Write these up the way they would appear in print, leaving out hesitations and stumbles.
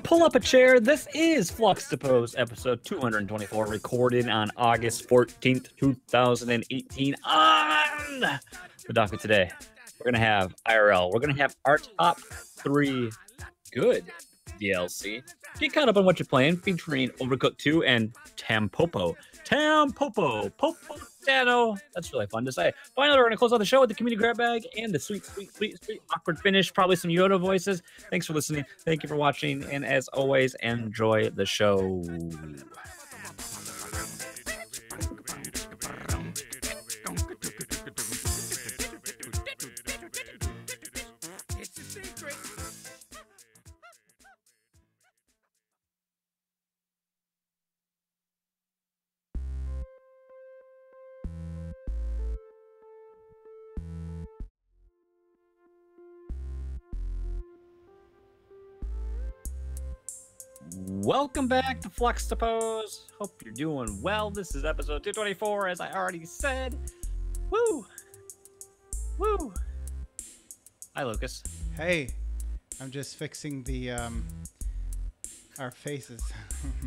Pull up a chair. This is Fluxtaposed, episode 224, recorded on August 14th, 2018. On the docket today, we're going to have IRL. We're going to have our top 3 good DLC. Get caught up on what you're playing, featuring Overcooked 2 and Tampopo. Popo-Dano. That's really fun to say. Finally, we're going to close out the show with the community grab bag and the sweet, awkward finish. Probably some Yoda voices. Thanks for listening. Thank you for watching. And as always, enjoy the show. Welcome back to Fluxtaposed. Hope you're doing well. This is episode 224, as I already said. Woo! Woo! Hi, Lucas. Hey, I'm just fixing the our faces.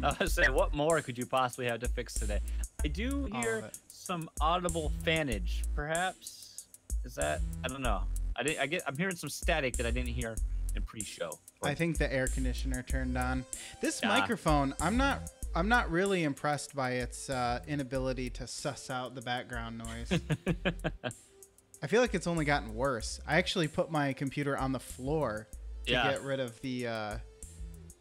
I was saying, what more could you possibly have to fix today? I do hear some audible fanage, perhaps. Is that? I don't know. I'm hearing some static that I didn't hear in pre-show. I think the air conditioner turned on. This microphone, I'm not really impressed by its inability to suss out the background noise. I feel like it's only gotten worse. I actually put my computer on the floor to get rid of the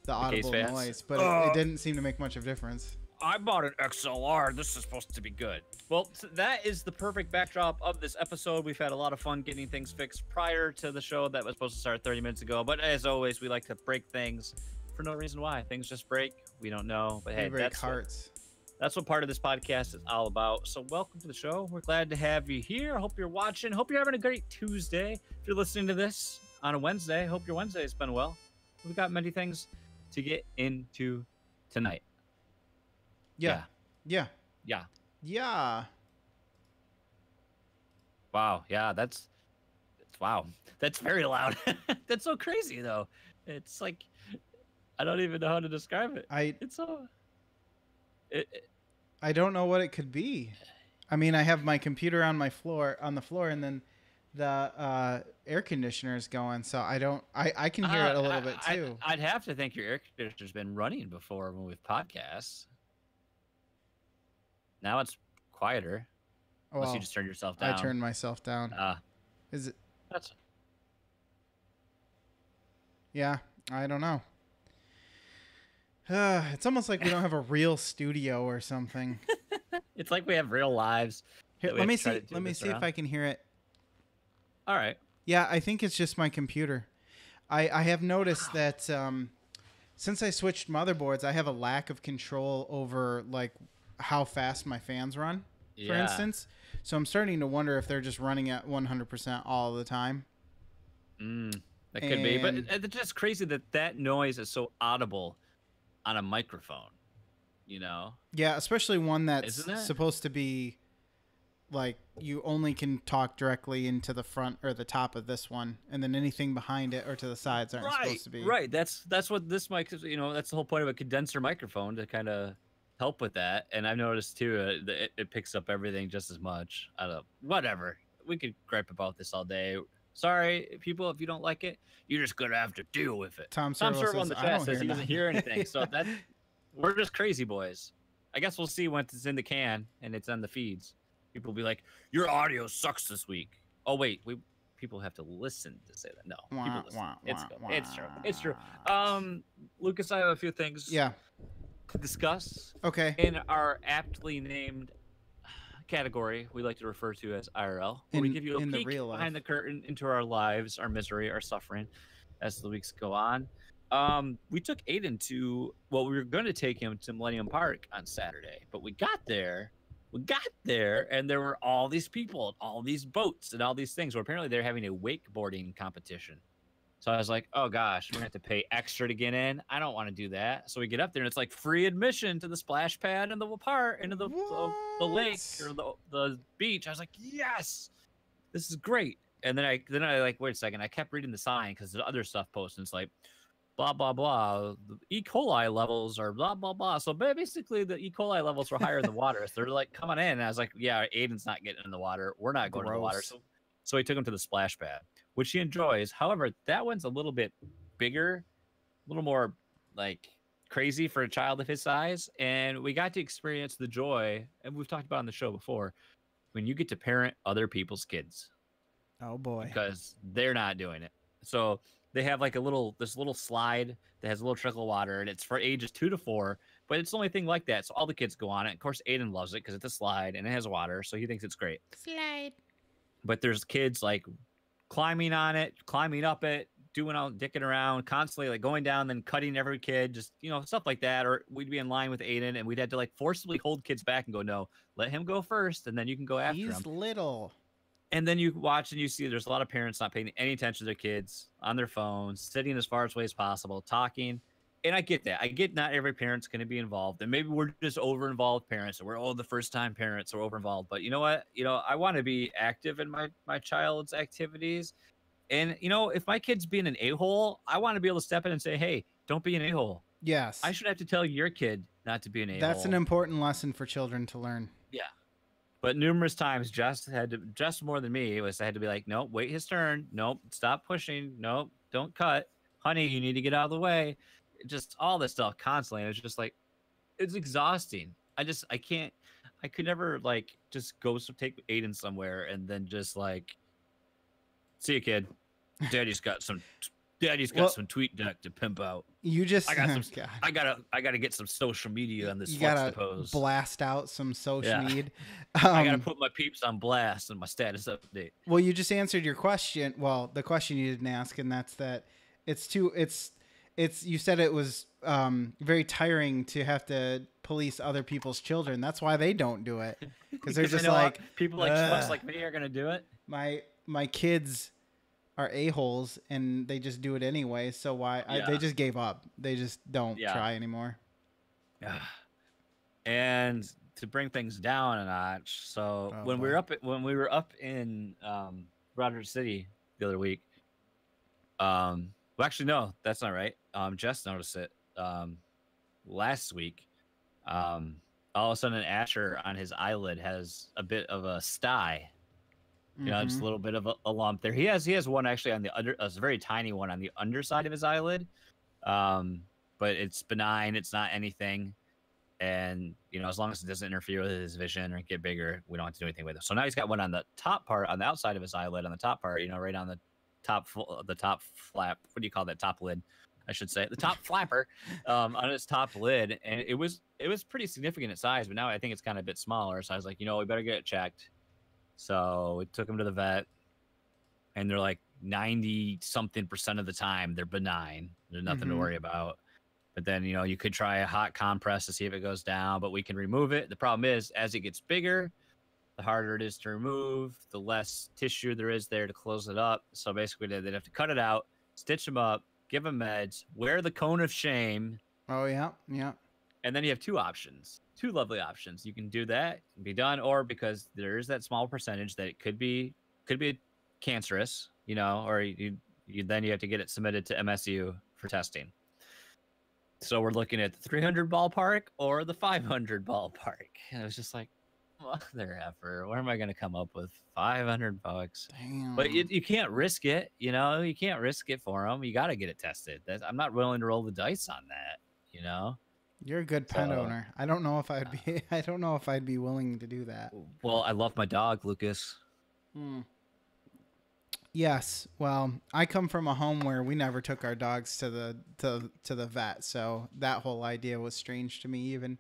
audible noise, but it didn't seem to make much of a difference. I bought an XLR. This is supposed to be good. Well, that is the perfect backdrop of this episode. We've had a lot of fun getting things fixed prior to the show that was supposed to start 30 minutes ago. But as always, we like to break things for no reason why. Things just break. We don't know. But hey, that's what part of this podcast is all about. So welcome to the show. We're glad to have you here. Hope you're watching. Hope you're having a great Tuesday. If you're listening to this on a Wednesday, hope your Wednesday has been well. We've got many things to get into tonight. Yeah. Wow. Yeah, that's wow. That's very loud. That's so crazy though. It's like I don't even know how to describe it. I don't know what it could be. I mean, I have my computer on the floor, and then the air conditioner is going, so I can hear it a little bit too. I'd have to think your air conditioner's been running before when we've podcasts. Now it's quieter. Unless you just turned yourself down. I turned myself down. Is it? That's. Yeah, I don't know. It's almost like we don't have a real studio or something. It's like we have real lives. Here, let me see. Let me see if I can hear it. All right. Yeah, I think it's just my computer. I have noticed that since I switched motherboards, I have a lack of control over like how fast my fans run, for instance. So I'm starting to wonder if they're just running at 100% all the time. That could be, but it's just crazy that noise is so audible on a microphone, you know? Yeah, especially one that's supposed to be like you only can talk directly into the front or the top of this one, and then anything behind it or to the sides aren't supposed to be. Right, that's what this mic is, you know, that's the whole point of a condenser microphone, to kind of help with that. And I've noticed too it picks up everything just as much. I don't know, whatever, we could gripe about this all day. Sorry people, if you don't like it, you're just gonna have to deal with it. Tom Servo on the chat says he doesn't hear anything. So that we're just crazy boys. I guess we'll see once it's in the can and it's on the feeds. People will be like, your audio sucks this week. Oh wait, people have to listen to say that. No, people listen. It's true. It's true. Lucas, I have a few things to discuss. Okay. In our aptly named category we like to refer to as IRL, where we give you a peek behind the curtain into our lives, our misery, our suffering as the weeks go on. We took Aiden to, well, we were going to take him to Millennium Park on Saturday, but we got there and there were all these people, all these boats and all these things where apparently they're having a wakeboarding competition. So I was like, oh gosh, we're gonna have to pay extra to get in. I don't want to do that. So we get up there and it's like free admission to the splash pad and the part into the lake or the beach. I was like, yes, this is great. And then I like, wait a second. I kept reading the sign because the other stuff posted. It's like, blah blah blah. The E. coli levels are blah blah blah. So basically, the E. coli levels were higher in the water. So they're like coming in. And I was like, yeah, Aiden's not getting in the water. We're not going to the water. So we took him to the splash pad, which he enjoys. However, that one's a little bit bigger, a little more like crazy for a child of his size. And we got to experience the joy, and we've talked about on the show before, when you get to parent other people's kids. Oh boy. Because they're not doing it. So they have like this little slide that has a little trickle of water, and it's for ages 2 to 4, but it's the only thing like that. So all the kids go on it. Of course, Aiden loves it because it's a slide and it has water, so he thinks it's great. Slide. But there's kids like climbing on it, climbing up it, doing all dicking around, constantly like going down, then cutting every kid, just stuff like that. Or we'd be in line with Aiden, and we'd have to like forcibly hold kids back and go, no, let him go first, and then you can go after him. He's little. And then you watch and you see there's a lot of parents not paying any attention to their kids, on their phones, sitting as far away as possible, talking. And I get that. I get not every parent's going to be involved. And maybe we're just over-involved parents, or we're the first-time parents are over-involved. But you know what? I want to be active in my child's activities. And, if my kid's being an a-hole, I want to be able to step in and say, hey, don't be an a-hole. Yes. I should have to tell your kid not to be an a-hole. That's an important lesson for children to learn. Yeah. But numerous times, Jess more than me, I had to be like, nope, wait his turn. Nope, stop pushing. Nope, don't cut. Honey, you need to get out of the way. Just all this stuff constantly. And it's just like, it's exhausting. I could never like just go take Aiden somewhere and then just like, see you, kid. Daddy's got some tweet deck to pimp out. You just I gotta get some social media on this Fluxtaposed. Fluxtaposed. Blast out some social need. I gotta put my peeps on blast in my status update. Well, you just answered your question. Well, the question you didn't ask, and that's that you said it was very tiring to have to police other people's children. That's why they don't do it, because they're just like people like fucks like me are gonna do it. My kids are a-holes and they just do it anyway. So why they just gave up. They just don't try anymore. And to bring things down a notch. So when we were up in Rogers City the other week, well, actually, no, that's not right. Jess noticed it last week. All of a sudden, Asher on his eyelid has a bit of a sty. Just a little bit of a lump there. He has one actually on the a very tiny one on the underside of his eyelid, but it's benign. It's not anything, and as long as it doesn't interfere with his vision or get bigger, we don't have to do anything with it. So now he's got one on the top part, on the outside of his eyelid, on the top part, right on the top flap. What do you call that? Top lid, I should say. The top flapper on his top lid, and it was pretty significant in size, but now I think it's kind of a bit smaller. So I was like, we better get it checked. So we took him to the vet, and they're like 90-something% of the time they're benign. There's nothing to worry about. But then, you could try a hot compress to see if it goes down, but we can remove it. The problem is, as it gets bigger, the harder it is to remove, the less tissue there is there to close it up. So basically, they'd have to cut it out, stitch him up, give him meds, wear the cone of shame. Oh, yeah, yeah. And then you have two lovely options. You can do that and be done, or because there is that small percentage that it could be cancerous, or then you have to get it submitted to MSU for testing. So we're looking at the 300 ballpark or the 500 ballpark. And it was just like, mother effer, where am I going to come up with $500? Damn. But you can't risk it. You can't risk it for them. You got to get it tested. I'm not willing to roll the dice on that. You're a good pet owner. I don't know if I'd be willing to do that. Well, I love my dog, Lucas. Yes. Well, I come from a home where we never took our dogs to the vet, so that whole idea was strange to me even.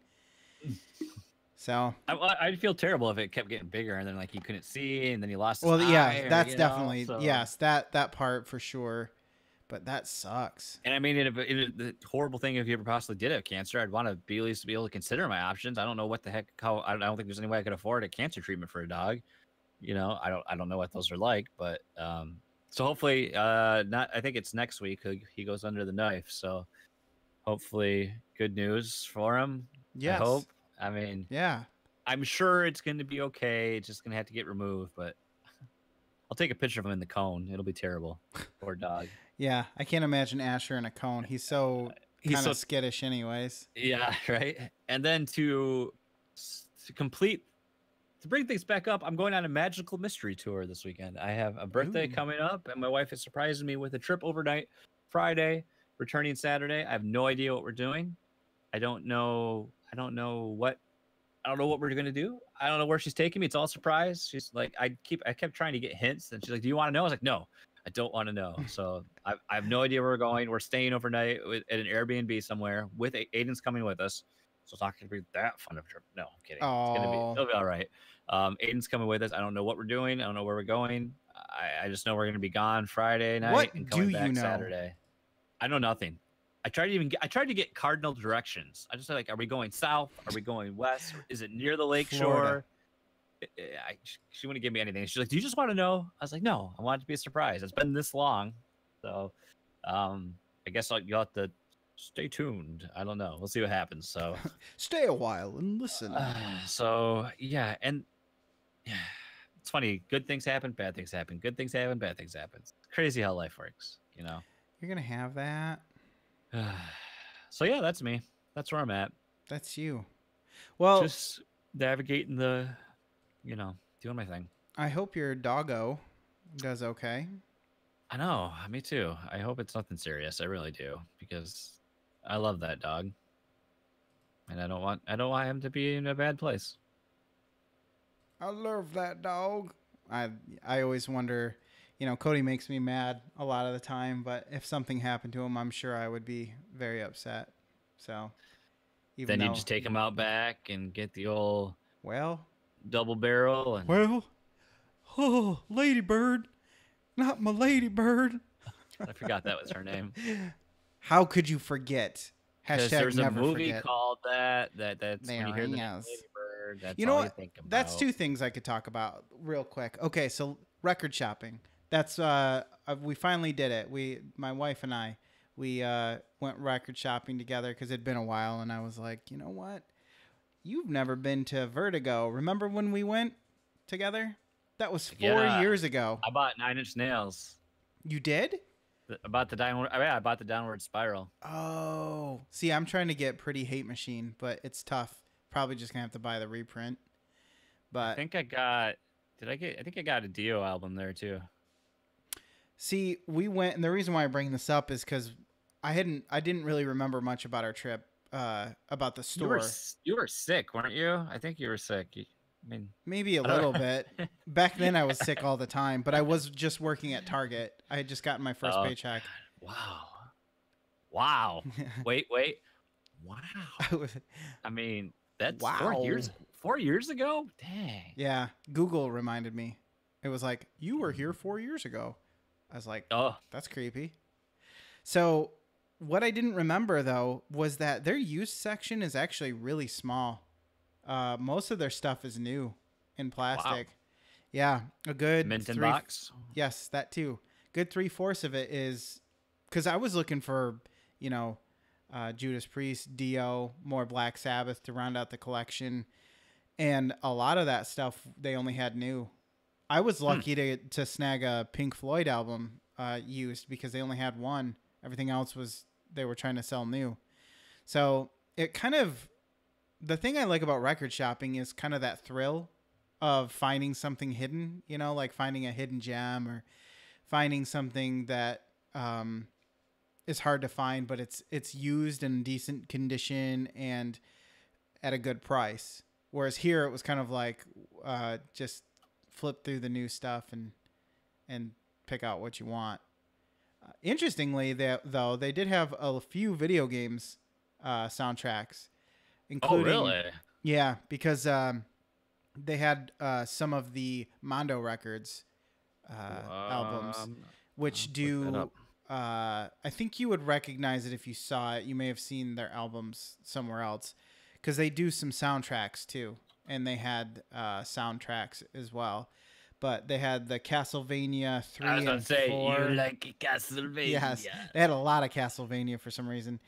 So I'd feel terrible if it kept getting bigger and then like you couldn't see and then you lost his eye. Well, yeah, or, that's definitely yes, that part for sure. But that sucks. And I mean, the horrible thing, if you ever possibly did have cancer, I'd want to at least be able to consider my options. I don't know what the heck, I don't think there's any way I could afford a cancer treatment for a dog. I don't know what those are like, but So hopefully, not. I think it's next week. He goes under the knife. So hopefully, good news for him. I Yes. hope. I mean, Yeah. I'm sure it's going to be okay. It's just going to have to get removed. But I'll take a picture of him in the cone. It'll be terrible. Poor dog. Yeah. I can't imagine Asher in a cone. He's so He's kind so of skittish, anyways. yeah, right. And then to complete to bring things back up, I'm going on a magical mystery tour this weekend. I have a birthday Ooh. coming up, and my wife is surprising me with a trip overnight Friday, returning Saturday. I have no idea what we're doing. I don't know. I don't know what we're gonna do. I don't know where she's taking me. It's all surprise. She's like, I kept trying to get hints, and she's like, "Do you want to know?" I was like, "No, I don't want to know." So I have no idea where we're going. We're staying overnight at an Airbnb somewhere. With Aiden's coming with us, so it's not gonna be that fun of a trip. No, I'm kidding. Oh. It'll be all right. Aiden's coming with us. I don't know what we're doing. I don't know where we're going. I just know we're gonna be gone Friday night What and do coming you back know? Saturday. I know nothing. I tried to get cardinal directions. I just said, like, are we going south? Are we going west? Is it near the lake Florida. shore? She wouldn't give me anything. She's like, do you just want to know? I was like, no, I want it to be a surprise. It's been this long. So I guess you'll have to stay tuned. I don't know. We'll see what happens. So Stay a while and listen. so yeah, and yeah, it's funny. Good things happen, bad things happen. Good things happen, bad things happen. It's crazy how life works, you know. You're going to have that. So yeah, that's me. That's where I'm at. That's you. Well, Just navigating doing my thing. I hope your doggo does okay. I know, me too. I hope it's nothing serious. I really do, because I love that dog, and I don't want him to be in a bad place. I love that dog. I always wonder, Cody makes me mad a lot of the time, but if something happened to him, I'm sure I would be very upset. So, Then you just take him out back and get the old well, double barrel and oh, ladybird, not my ladybird. I forgot that was her name. How could you forget? Because Hashtag there's a never movie forget. called that's There when you hear the he name is. Ladybird. That's You know all what? you think about. That's two things I could talk about real quick. Okay, so record shopping. That's we finally did it. My wife and I, we went record shopping together because it'd been a while, and I was like, you know what? You've never been to Vertigo. Remember when we went together? That was 4 years ago. I bought 9 Inch Nails. You did? I bought the downward spiral. Oh, see, I'm trying to get Pretty Hate Machine, but it's tough. Probably just gonna have to buy the reprint. But I think I got a Dio album there too. See, we went, and the reason why I bring this up is because I didn't really remember much about our trip, about the store. You were sick, weren't you? I think you were sick. I mean, maybe a little bit. Back then, I was sick all the time, but I was just working at Target. I had just gotten my first paycheck. Wow. Wait. Wow. I mean, that's 4 years. 4 years ago? Dang. Yeah, Google reminded me. It was like, you were here 4 years ago. I was like, oh, that's creepy. So what I didn't remember, though, was that their used section is actually really small. Most of their stuff is new in plastic. Wow. Yeah, a good mint in box. Yes, that too. Good 3/4 of it is because I was looking for, Judas Priest, Dio, more Black Sabbath to round out the collection, and a lot of that stuff they only had new. I was lucky to snag a Pink Floyd album used because they only had one. Everything else they were trying to sell new. So it kind of, the thing I like about record shopping is kind of that thrill of finding something hidden, like finding a hidden gem or finding something that is hard to find, but it's used in decent condition and at a good price. Whereas here it was kind of like just flip through the new stuff and pick out what you want. Interestingly, though, they did have a few video games soundtracks, including. Oh, really? Yeah, because they had some of the Mondo Records albums, which do. I think you would recognize it if you saw it. You may have seen their albums somewhere else, because they do some soundtracks too, and they had soundtracks as well. but they had the Castlevania 3 I was about and to say, 4. you like Castlevania. Yes, they had a lot of Castlevania for some reason.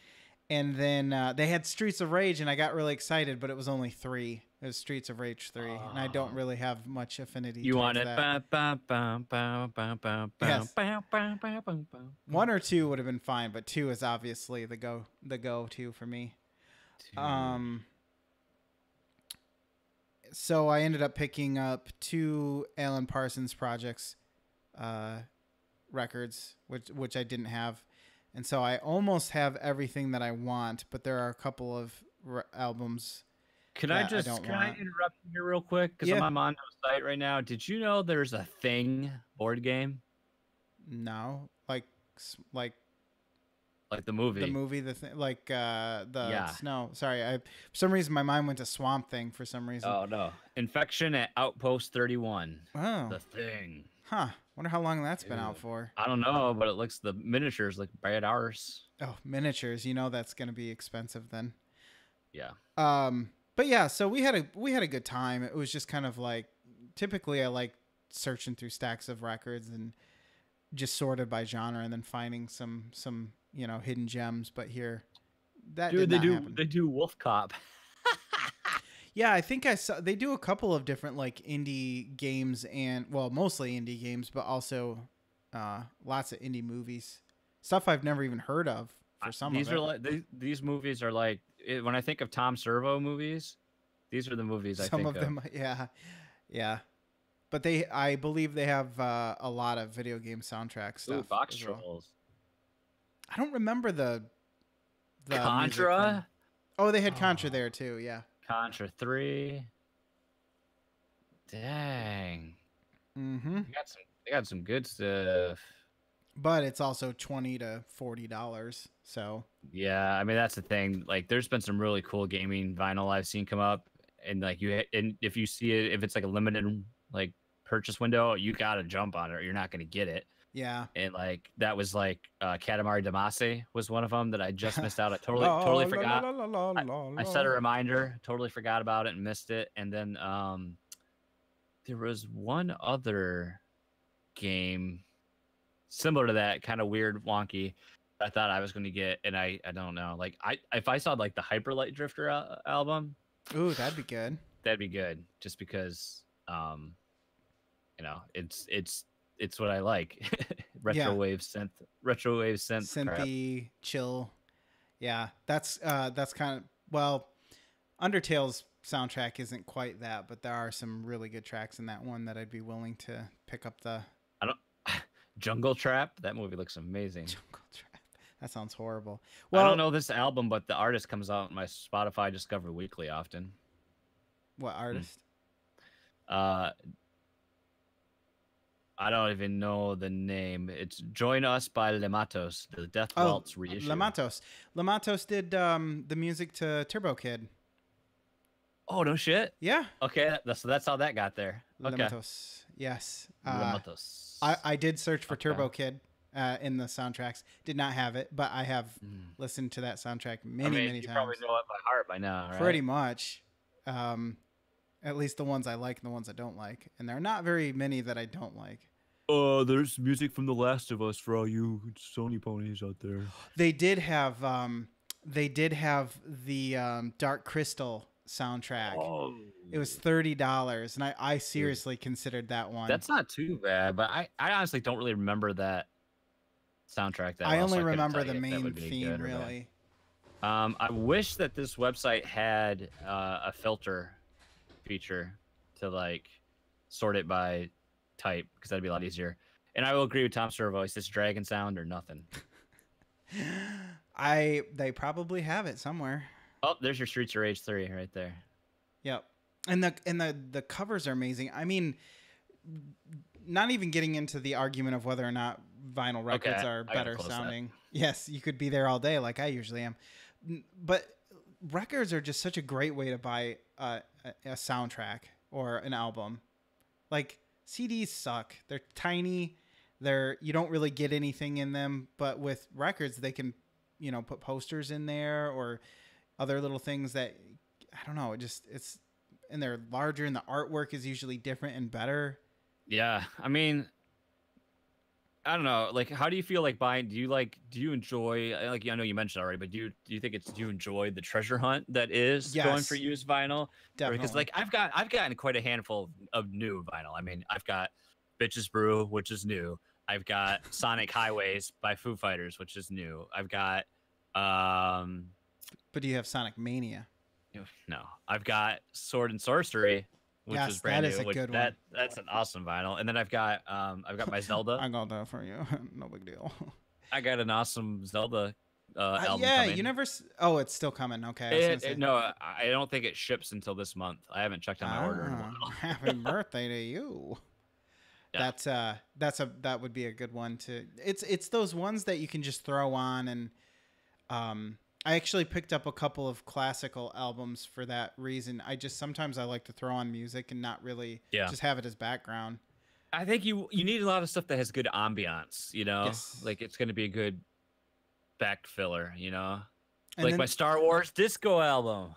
And then they had Streets of Rage, and I got really excited, but it was only 3. It was Streets of Rage 3, and I don't really have much affinity You towards want it? that. Yes. 1 or 2 would have been fine, but 2 is obviously the go-to for me. So I ended up picking up 2 Alan Parsons Projects records, which I didn't have. And so I almost have everything that I want, but there are a couple of albums. Can I interrupt you here real quick? Because I'm on the site right now. Did you know there's a Thing board game? No, like the movie. The movie, the thing, like the snow. Sorry, for some reason my mind went to Swamp Thing for some reason. Oh no, Infection at Outpost 31. Oh, The Thing. Huh. Wonder how long that's been out for. I don't know, but it looks the miniatures look bad ours. Oh, miniatures. You know that's gonna be expensive then. Yeah. But yeah, so we had a good time. It was just kind of like, typically I like searching through stacks of records and just sorted by genre and then finding some hidden gems. But here, that did not happen. They do Wolf Cop. Yeah, I think I saw they do a couple of different like indie games and mostly indie games, but also lots of indie movies, stuff I've never even heard of. For some these of are it. like these movies are like when I think of Tom Servo movies, these are the movies I think of. Some of them, yeah. But I believe they have a lot of video game soundtrack stuff. Ooh, Box Trolls. I don't remember the Contra. Oh, they had Contra there too. Yeah. Contra 3. Dang. Mm-hmm. They got some good stuff. But it's also $20 to $40. So. Yeah, I mean that's the thing. Like, there's been some really cool gaming vinyl I've seen come up, and like and if you see it, if it's like a limited like purchase window, you gotta jump on it, or you're not gonna get it. Yeah. And like that was like Katamari Damacy was one of them that I just missed out. I totally forgot. I set a reminder, totally forgot about it and missed it. And then there was one other game similar to that, kind of weird, wonky. I thought I was going to get, and I don't know. Like if I saw like the Hyper Light Drifter album, ooh, that'd be good. That'd be good, just because it's what I like. Retrowave synth synthy chill. Yeah, that's kind of, Undertale's soundtrack isn't quite that, but there are some really good tracks in that one that I'd be willing to pick up the Jungle Trap. That movie looks amazing. Jungle Trap. That sounds horrible. Well, I don't know this album, but the artist comes out in my Spotify Discover Weekly often. What artist? I don't even know the name. It's Join Us by Lematos, the Death Waltz reissue. Lematos did the music to Turbo Kid. Oh, no shit? Yeah. Okay, so that's how that got there. Okay. Lematos, yes. Lematos. I did search for Turbo Kid in the soundtracks. Did not have it, but I have listened to that soundtrack many times. You probably know it by heart by now, right? Pretty much. At least the ones I like and the ones I don't like. And there are not very many that I don't like. There's music from The Last of Us for all you Sony ponies out there. They did have the Dark Crystal soundtrack. Oh. It was $30, and I seriously considered that one. That's not too bad, but I honestly don't really remember that soundtrack that I well, only remember the main theme, really. I wish that this website had a filter feature to like sort it by type, because that'd be a lot easier. And I will agree with Tom Servo. It's this dragon sound or nothing. They probably have it somewhere. Oh, there's your Streets of Rage 3 right there. Yep. And the covers are amazing. I mean, not even getting into the argument of whether or not vinyl records are better sounding. Yes, you could be there all day like I usually am. But records are just such a great way to buy a soundtrack or an album. Like, CDs suck. They're tiny. You don't really get anything in them. But with records, they can, put posters in there or other little things that, I don't know, and they're larger and the artwork is usually different and better. Yeah, I mean, I don't know. Like, how do you feel like buying? Do you enjoy? Like, I know you mentioned already, but do you think do you enjoy the treasure hunt that is going for Yes, used vinyl? Because definitely. like I've gotten quite a handful of new vinyl. I mean, I've got Bitches Brew, which is new. I've got Sonic Highways by Foo Fighters, which is new. I've got um But do you have Sonic Mania? no, I've got Sword and Sorcery, which was Yes, brand that is new. a Which good one. that's an awesome vinyl. And then I've got my Zelda. I got that for you. No big deal. I got an awesome Zelda album Yeah, you coming. never. Oh, it's still coming. Okay, I was gonna say. No, I don't think it ships until this month. I haven't checked on my order in a Ah, while. happy birthday to you. Yeah, That would be a good one to. It's those ones that you can just throw on and I actually picked up a couple of classical albums for that reason. Sometimes I like to throw on music and not really yeah. just have it as background. I think you need a lot of stuff that has good ambiance. You know, Yes. like it's going to be a good back filler. You know, And like my then Star Wars disco album.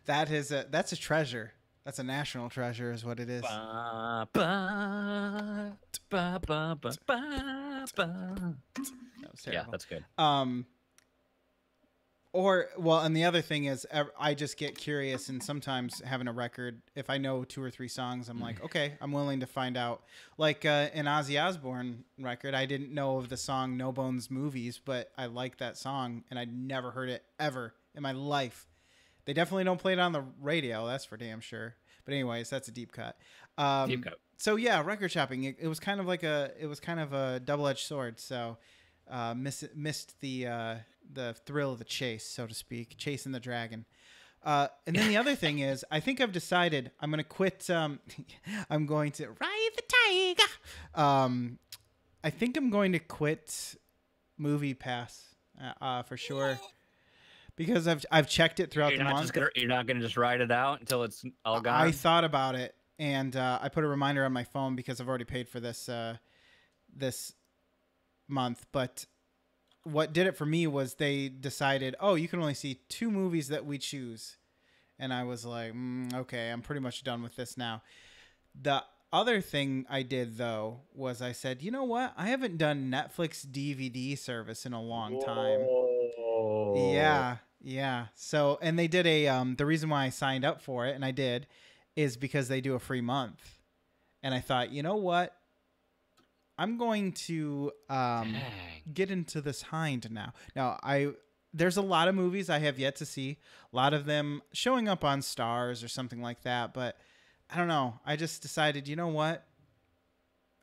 that's a treasure. That's a national treasure is what it is. Ba, ba, ba, ba, ba, ba, ba. That was Yeah, terrible. that's good. And the other thing is, I just get curious, and sometimes having a record, if I know 2 or 3 songs, I'm like, okay, I'm willing to find out. Like an Ozzy Osbourne record, I didn't know of the song "No Bones Movies," but I like that song, and I'd never heard it ever in my life. They definitely don't play it on the radio, that's for damn sure. But anyways, that's a deep cut. Deep cut. So yeah, record shopping. It was kind of like a double-edged sword. So missed the thrill of the chase, so to speak, chasing the dragon. And then the other thing is, I think I've decided I'm going to quit. I'm going to ride the tiger. I think I'm going to quit Movie Pass for sure because I've checked it throughout the month. You're not gonna just ride it out until it's all gone. I thought about it, and I put a reminder on my phone because I've already paid for this month. But what did it for me was they decided, oh, you can only see 2 movies that we choose, and I was like, okay, I'm pretty much done with this now. The other thing I did though was I said, you know what? I haven't done Netflix DVD service in a long time. Yeah, yeah. So, and they did the reason why I signed up for it, and I did, is because they do a free month. And I thought, you know what? I'm going to get into this hind now. There's a lot of movies I have yet to see. A lot of them showing up on Stars or something like that, but I don't know. I just decided, you know what?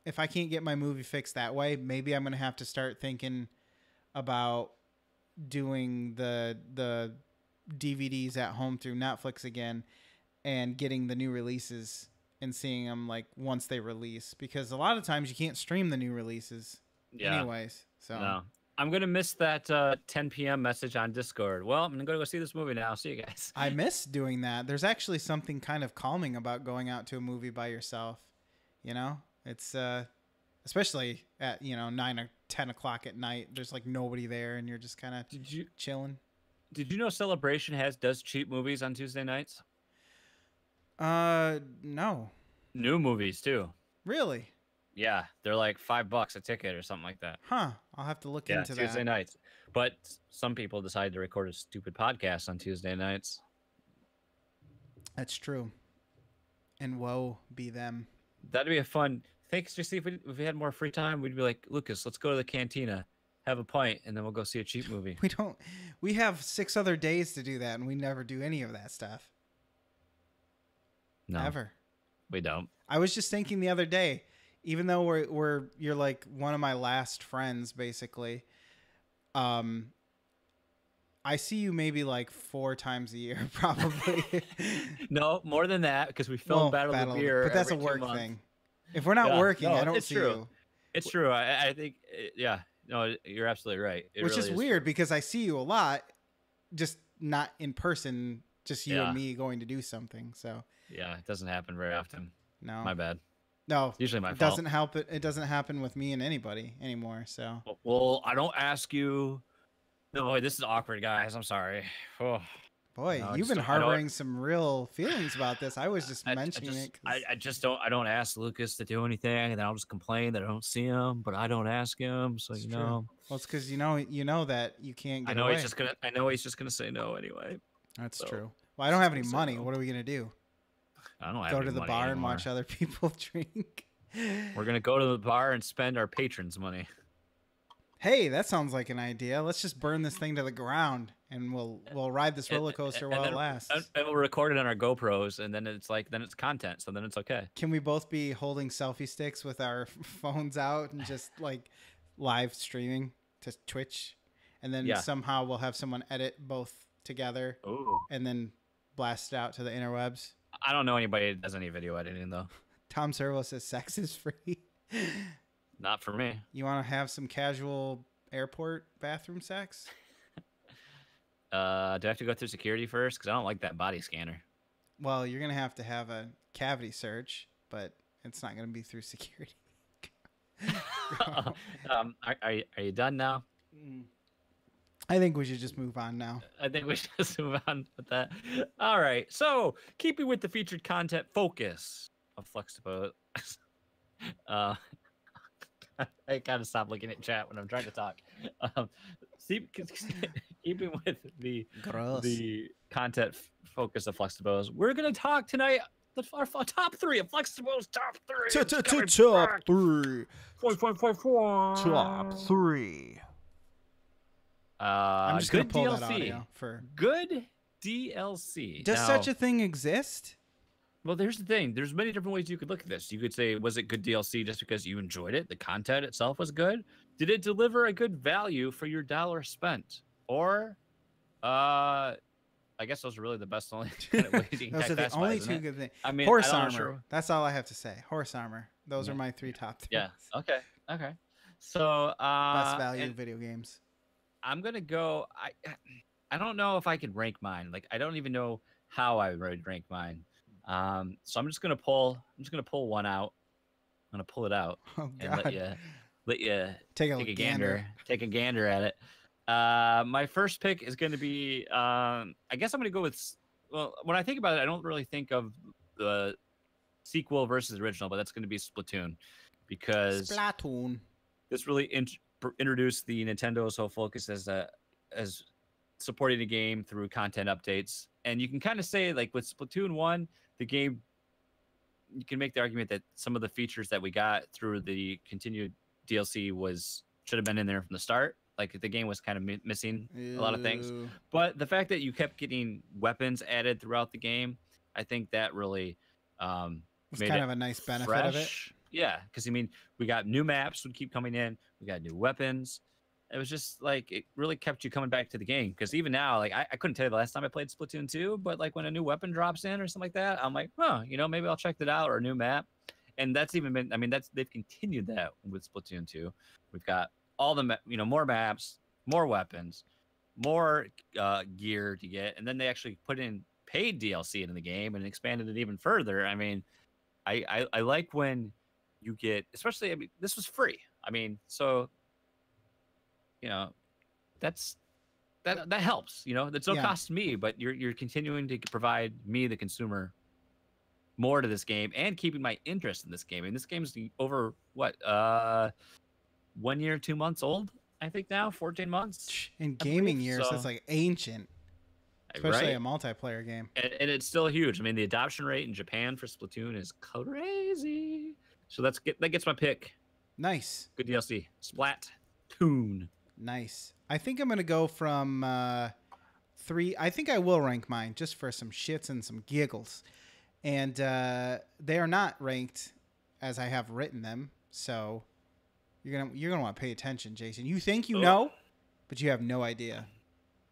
If I can't get my movie fixed that way, maybe I'm going to have to start thinking about doing the DVDs at home through Netflix again and getting the new releases and seeing them like once they release, because a lot of times you can't stream the new releases anyways. So no. I'm gonna miss that 10 p.m. message on Discord. Well, I'm gonna go see this movie now. See you guys. I miss doing that. There's actually something kind of calming about going out to a movie by yourself. You know, it's especially at 9 or 10 o'clock at night. There's like nobody there, and you're just kind of chilling. Did you know Celebration does cheap movies on Tuesday nights? No. New movies too. Really? Yeah, they're like $5 a ticket or something like that. Huh. I'll have to look into that. Tuesday nights. But some people decide to record a stupid podcast on Tuesday nights. That's true. And woe be them. That'd be a fun. Thanks, just see if we had more free time, we'd be like, Lucas, let's go to the cantina, have a pint, and then we'll go see a cheap movie. We have 6 other days to do that, and we never do any of that stuff. No. Ever. We don't. I was just thinking the other day, even though you're like one of my last friends, basically. I see you maybe like 4 times a year, probably. No, more than that, because we film Battle of the Beer. But that's a work thing. If we're not working, I don't see you. It's true. I think, yeah. No, you're absolutely right. Which is weird because I see you a lot, just not in person, just you and me going to do something. So yeah, it doesn't happen very often. No, my bad. No, it's usually my fault. Doesn't help it. It doesn't happen with me and anybody anymore. So well, I don't ask you. No, boy, this is awkward, guys. I'm sorry. Oh. Boy, you've been harboring some real feelings about this. I was just mentioning it. I just don't. I don't ask Lucas to do anything, and then I'll just complain that I don't see him, but I don't ask him. So you know. Well, it's because you know that you can't get away. I know he's just gonna say no anyway. That's true. Well, I don't have any money. No. What are we gonna do? I don't have go any to the money bar anymore. And watch other people drink. We're gonna go to the bar and spend our patrons' money. Hey, that sounds like an idea. Let's just burn this thing to the ground, and we'll ride this roller coaster while it lasts. And we'll record it on our GoPros, and then it's content, so then it's okay. Can we both be holding selfie sticks with our phones out and just like live streaming to Twitch, and then somehow we'll have someone edit both together, and then blast it out to the interwebs? I don't know anybody that does any video editing though. Tom Servo says sex is free. Not for me. You want to have some casual airport bathroom sex? Do I have to go through security first? Because I don't like that body scanner. Well, you're going to have a cavity search, but it's not going to be through security. Are you done now? I think we should just move on now. I think we should just move on with that. All right. So, keeping with the featured content focus of Fluxtaposed. I kind of stop looking at chat when I'm trying to talk. Keeping with the content focus of Fluxtaposed, we're going to talk tonight our top 3 of Fluxtaposed top 3. Top 3. 4. Top 3. I'm just going to pull DLC. that audio for good DLC. Does such a thing exist? Well, here's the thing. There's many different ways you could look at this. You could say, was it good DLC just because you enjoyed it? The content itself was good? Did it deliver a good value for your dollar spent? Or, I guess those are really the best only kind of ways you can those are the only two good things. I mean, horse armor. Sure. That's all I have to say. Horse armor. Those are my 3 top things. Yeah. Okay. So, best value video games. I'm gonna go. I don't know if I could rank mine. Like, I don't even know how I would rank mine. So I'm just gonna pull one out. I'm gonna pull it out and let you take a gander. Take a gander at it. My first pick is gonna be. I guess I'm gonna go with. Well, when I think about it, I don't really think of the sequel versus original, but that's gonna be Splatoon, because this really introduced the Nintendo's whole focus as supporting the game through content updates. And you can kind of say, like, with Splatoon 1, the game, you can make the argument that some of the features that we got through the continued DLC should have been in there from the start. Like, the game was kind of missing a lot of things. But the fact that you kept getting weapons added throughout the game, I think that really was kind of a nice benefit of it. Yeah, because, I mean, we got new maps would keep coming in. We got new weapons. It was just like, it really kept you coming back to the game. Because even now, like, I couldn't tell you the last time I played Splatoon 2, but like when a new weapon drops in or something like that, I'm like, maybe I'll check that out, or a new map. And that's even been, I mean, they've continued that with Splatoon 2. We've got all the, more maps, more weapons, more gear to get. And then they actually put in paid DLC into the game and expanded it even further. I mean, I like when you get, especially, I mean, this was free. I mean, so, that helps. That's no cost to me, but you're continuing to provide me, the consumer, more to this game and keeping my interest in this game. And this game's over 1 year, 2 months old, I think now, 14 months. In gaming years, that's like ancient. Especially a multiplayer game. And it's still huge. I mean, the adoption rate in Japan for Splatoon is crazy. So that gets my pick. Nice. Good DLC. Splatoon. Nice. I think I'm going to go from 3. I think I will rank mine just for some shits and some giggles. And they are not ranked as I have written them. So you're gonna want to pay attention, Jason. You think you know, but you have no idea.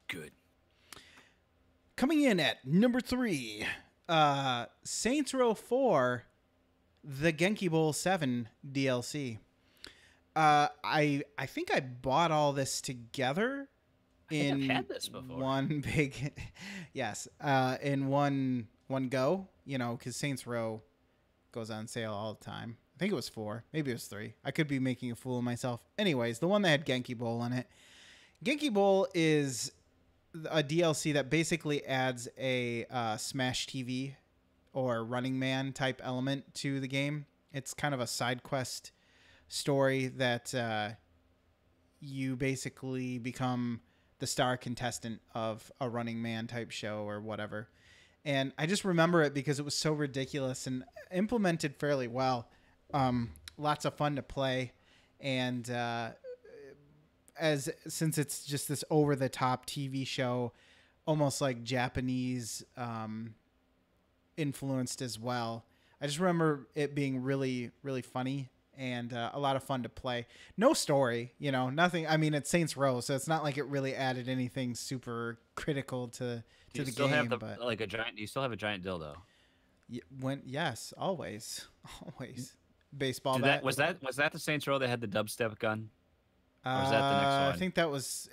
Good. Coming in at number 3, Saints Row 4, the Genki Bowl 7 DLC. I think I bought all this together in I've had this before. One big, yes, in one go. Because Saints Row goes on sale all the time. I think it was 4, maybe it was 3. I could be making a fool of myself. Anyways, the one that had Genki Bowl in it. Genki Bowl is a DLC that basically adds a Smash TV or Running Man type element to the game. It's kind of a side quest story that you basically become the star contestant of a Running Man type show or whatever. And I just remember it because it was so ridiculous and implemented fairly well. Lots of fun to play. And since it's just this over the top TV show, almost like Japanese influenced as well. I just remember it being really, really funny and a lot of fun to play. No story, nothing. I mean, it's Saints Row, so it's not like it really added anything super critical to the game. Do you still have a giant dildo? Yes, always. Baseball bat. Was that the Saints Row that had the dubstep gun? Or was that the next one? I think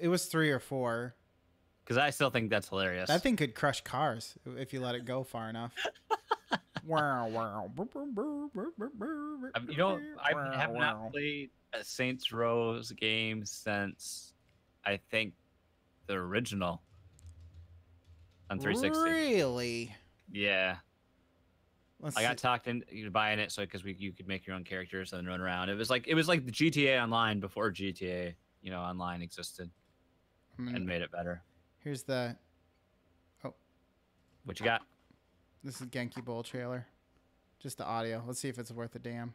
it was 3 or 4. Because I still think that's hilarious. That thing could crush cars if you let it go far enough. I have not played a Saints Row game since, I think, the original on 360. Really? Yeah. I got talked into buying it you could make your own characters and run around. It was like the GTA Online before GTA, Online existed and made it better. Here's the. Oh. What you got? This is Genki Bowl trailer. Just the audio. Let's see if it's worth a damn.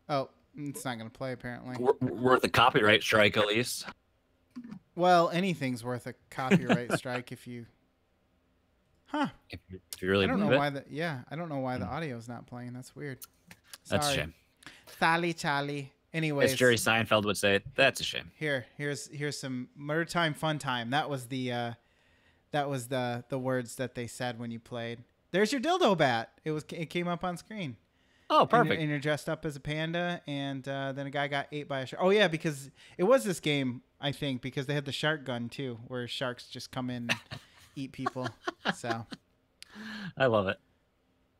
Oh, it's not going to play apparently. Worth a copyright strike at least. Well, anything's worth a copyright strike if you. Huh. If you really believe it. I don't know why the audio's not playing. That's weird. Sorry. That's a shame. Thally Chally. Anyways, as Jerry Seinfeld would say, that's a shame. Here's some murder time, fun time. That was the words that they said when you played. There's your dildo bat. It came up on screen. Oh, perfect. And you're dressed up as a panda, and then a guy got ate by a shark. Oh yeah, because it was this game, I think, because they had the shark gun too, where sharks just come in and eat people. So I love it.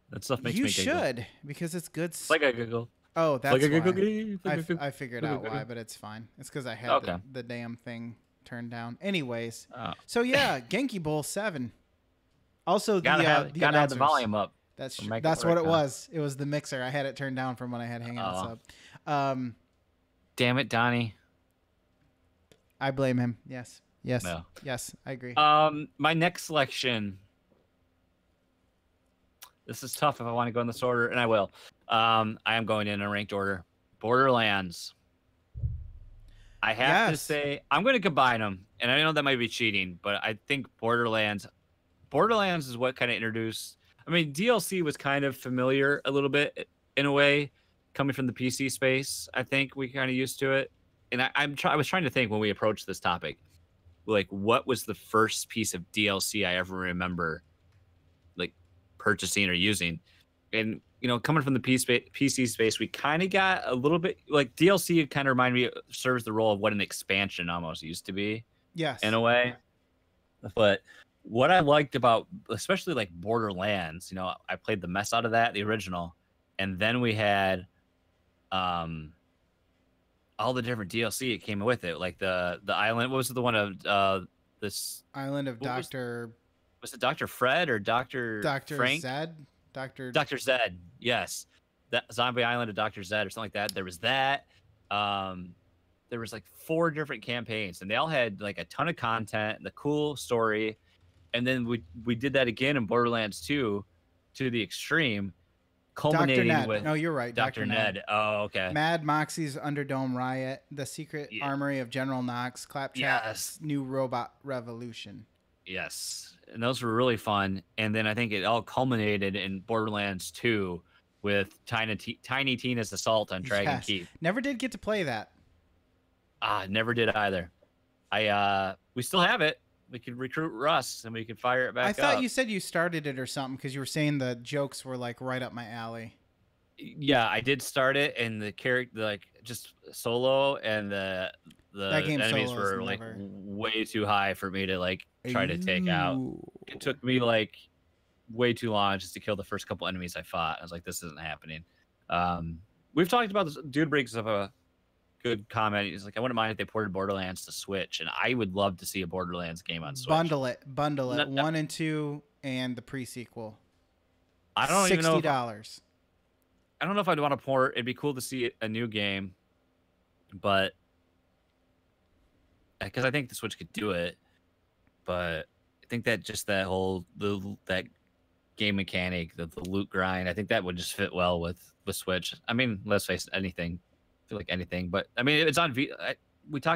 That stuff makes me giggle. You should, because it's good. Like I giggle. Oh, that's why. I figured out why, but it's fine. It's because I had the damn thing turned down. Anyways, so yeah, Genki Bowl 7. Also, gotta have the volume up. That's what it was. It was the mixer. I had it turned down from when I had Hangouts up. Damn it, Donnie. I blame him. Yes. No. Yes, I agree. My next selection. This is tough if I want to go in this order, and I will. I am going in a ranked order. Borderlands. I have to say, I'm going to combine them, and I know that might be cheating, but I think Borderlands is what kind of introduced. I mean, DLC was kind of familiar a little bit in a way, coming from the PC space. I think we kind of used to it, and I was trying to think when we approached this topic, like what was the first piece of DLC I ever remember, like purchasing or using, and coming from the PC space, we kind of got a little bit like DLC. Kind of remind me, serves the role of what an expansion almost used to be. Yes, in a way. But what I liked about, especially like Borderlands, I played the mess out of that, the original, and then we had, all the different DLC it came with it, like the island. What was the one of this island of Dr. Was it Dr. Fred or Dr. Frank? Zed? Dr. Zed, yes. That zombie island of Dr. Zed or something like that. There was that. There was like 4 different campaigns, and they all had like a ton of content, the cool story. And then we did that again in Borderlands 2 to the extreme, culminating Dr. Ned. with... No, you're right. Dr. Ned. Oh, okay. Mad Moxie's Underdome Riot, The Secret Armory of General Knox, Claptrap's New Robot Revolution. Yes. And those were really fun. And then I think it all culminated in Borderlands 2 with Tiny Tina's assault on Dragon Keep. Never did get to play that. Never did either. We still have it. We could recruit Russ and we could fire it back up. I thought you said you started it or something because you were saying the jokes were like right up my alley. Yeah, I did start it, and the character like just solo, and the enemies were like way too high for me to like try to take out. It took me like way too long just to kill the first couple enemies I fought. I was like, this isn't happening. We've talked about this. Dude brings up a good comment. He's like, I wouldn't mind if they ported Borderlands to Switch, and I would love to see a Borderlands game on Switch. Bundle it. 1 and 2 and the pre-sequel. I don't even know. $60. I don't know if I'd want to port. It'd be cool to see a new game, but because I think the Switch could do it, but I think that just that whole that game mechanic, the loot grind, I think that would just fit well with Switch. I mean, let's face it, anything. I feel like anything, but I mean, it's on Vita. I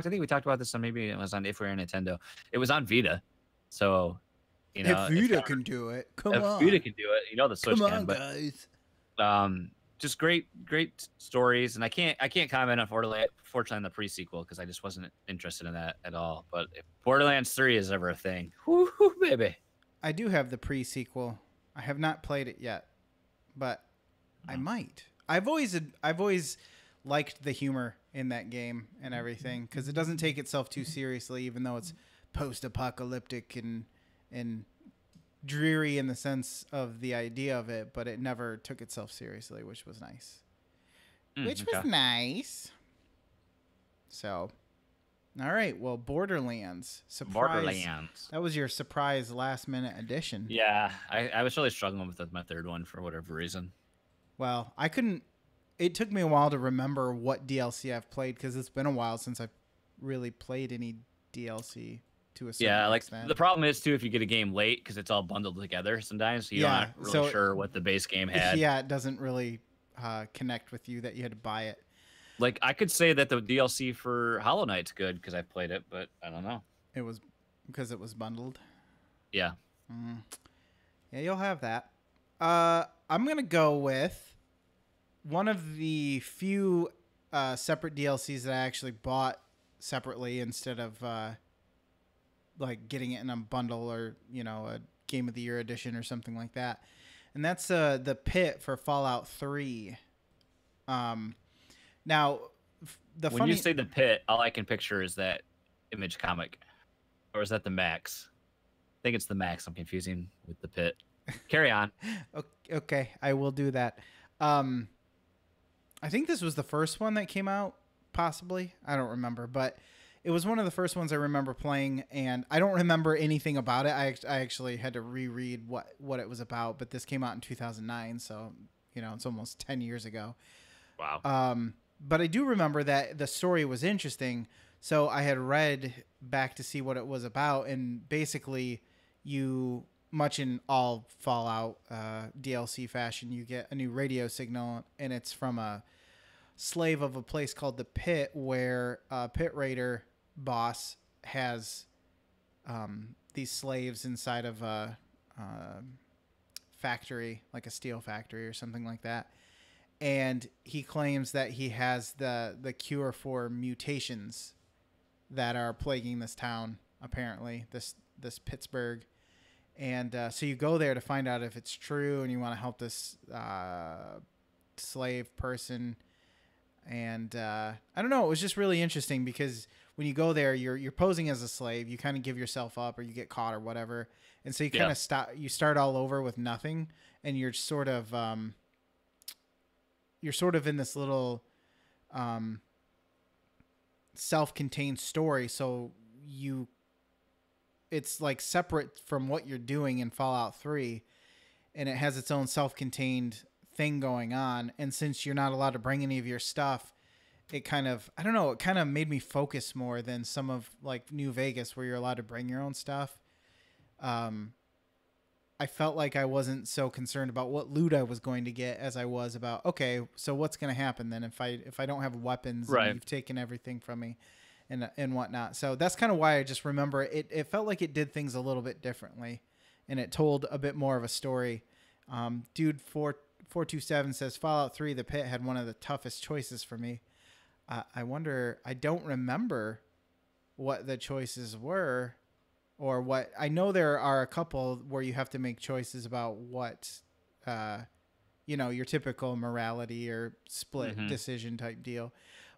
think we talked about this on maybe it was on If We're Nintendo. It was on Vita, so you know, if Vita can do it, come on. If Vita can do it, you know the Switch come can. On, but guys. Just great stories, and I can't comment on fortunately on the pre-sequel because I just wasn't interested in that at all. But if Borderlands 3 is ever a thing, whoo baby. I do have the pre-sequel. I have not played it yet, but I might. I've always liked the humor in that game and everything because it doesn't take itself too seriously, even though it's post-apocalyptic and dreary in the sense of the idea of it, but it never took itself seriously, which was nice. Was nice. So, all right. Well, Borderlands. Borderlands. That was your surprise last-minute addition. Yeah, I was really struggling with my third one for whatever reason. Well, I couldn't. It took me a while to remember what DLC I've played because it's been a while since I've really played any DLC. To a certain extent. The problem is too if you get a game late because it's all bundled together sometimes, so you're not really sure what the base game had. Yeah, it doesn't really connect with you that you had to buy it. Like I could say that the DLC for Hollow Knight's good because I played it, but I don't know. It was because it was bundled. Yeah. Yeah, you'll have that. I'm gonna go with one of the few separate DLCs that I actually bought separately instead of like getting it in a bundle or, you know, a Game of the Year edition or something like that. And that's the Pit for Fallout 3. Now, when you say the Pit, all I can picture is that Image comic. Or is that the Max? I think it's the Max. I'm confusing with the Pit. Carry on. Okay, I will do that. I think this was the first one that came out, possibly. I don't remember, but it was one of the first ones I remember playing, and I don't remember anything about it. I actually had to reread what it was about, but this came out in 2009, so, you know, it's almost 10 years ago. Wow. But I do remember that the story was interesting, so I had read back to see what it was about, and basically you, much in all Fallout DLC fashion, you get a new radio signal, and it's from a slave of a place called the Pit, where a pit raider boss has these slaves inside of a factory, like a steel factory or something like that, and he claims that he has the cure for mutations that are plaguing this town, apparently this Pittsburgh. And so you go there to find out if it's true, and you want to help this slave person. And I don't know, it was just really interesting because when you go there, you're posing as a slave. You kind of give yourself up, or you get caught, or whatever. And so you kind of you start all over with nothing, and you're sort of in this little self-contained story. So it's like separate from what you're doing in Fallout 3, and it has its own self-contained thing going on. And since you're not allowed to bring any of your stuff, it kind of, I don't know, it kind of made me focus more than some of like New Vegas where you're allowed to bring your own stuff. I felt like I wasn't so concerned about what loot I was going to get as I was about, okay, so what's going to happen then if I don't have weapons and you've taken everything from me and whatnot. So that's kind of why I just remember it felt like it did things a little bit differently, and it told a bit more of a story. Dude 427 says Fallout 3 The Pit had one of the toughest choices for me. I wonder, I don't remember what the choices were, or what. I know there are a couple where you have to make choices about what, your typical morality or split decision type deal,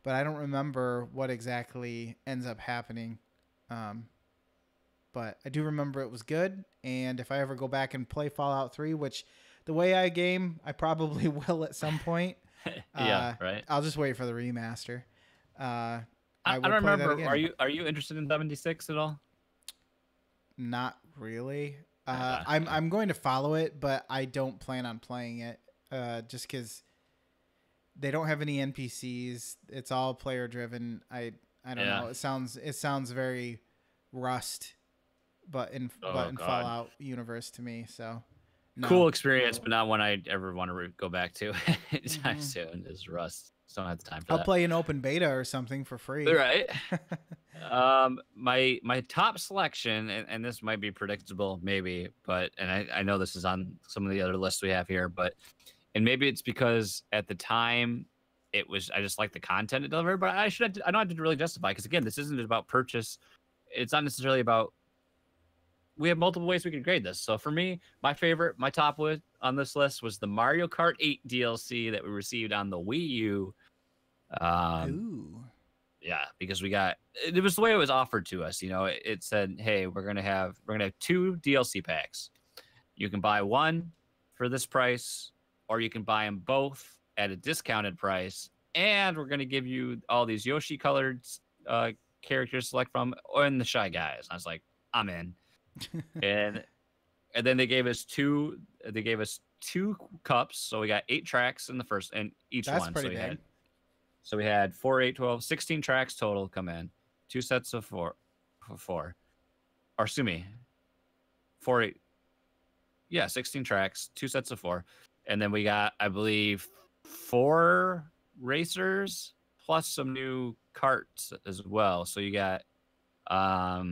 but I don't remember what exactly ends up happening. But I do remember it was good, and if I ever go back and play Fallout 3, which the way I game, I probably will at some point. Yeah, right. I'll just wait for the remaster. I don't would play that remember. again. Are you interested in 76 at all? Not really. Yeah. I'm going to follow it, but I don't plan on playing it. Just because they don't have any NPCs. It's all player driven. I don't know. It sounds very Rust, but in Oh God. Fallout universe to me. So no. Cool experience, but not one I ever want to go back to anytime Mhm. soon. Is Rust? Just don't have the time for I'll that. play an open beta or something for free. Right. My top selection, and this might be predictable, maybe, but I know this is on some of the other lists we have here, but and maybe it's because at the time I just like the content it delivered, but I don't have to really justify, because again, this isn't about purchase. It's not necessarily about. We have multiple ways we can grade this. So for me, my top on this list was the Mario Kart 8 DLC that we received on the Wii U. Ooh. Yeah, because it was the way it was offered to us. It said, "Hey, we're gonna have 2 DLC packs. You can buy one for this price, or you can buy them both at a discounted price, and we're gonna give you all these Yoshi colored characters to select from, and the Shy Guys." And I was like, "I'm in." and and then they gave us two. They gave us 2 cups, so we got 8 tracks in the first, and each That's one. pretty big. So we had 4, 8, 12, 16 tracks total come in. 2 sets of 4. Or excuse me, 4, 8. Yeah, 16 tracks, 2 sets of 4. And then we got, I believe, 4 racers plus some new carts as well. So you got, I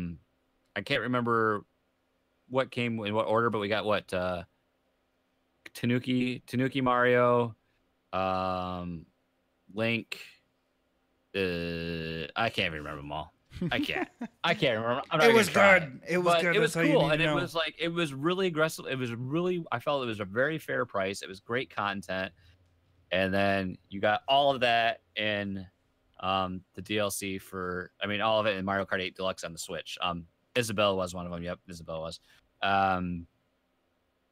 can't remember what came in what order, but we got what, Tanuki Mario, Link. I can't even remember them all. I can't remember. I'm not It was try. good. It was good. It was That's all you cool, need and to know. it was really aggressive. It was really. I felt it was a very fair price. It was great content, and then you got all of that in the DLC for. I mean, all of it in Mario Kart 8 Deluxe on the Switch. Isabelle was one of them. Yep, Isabelle was.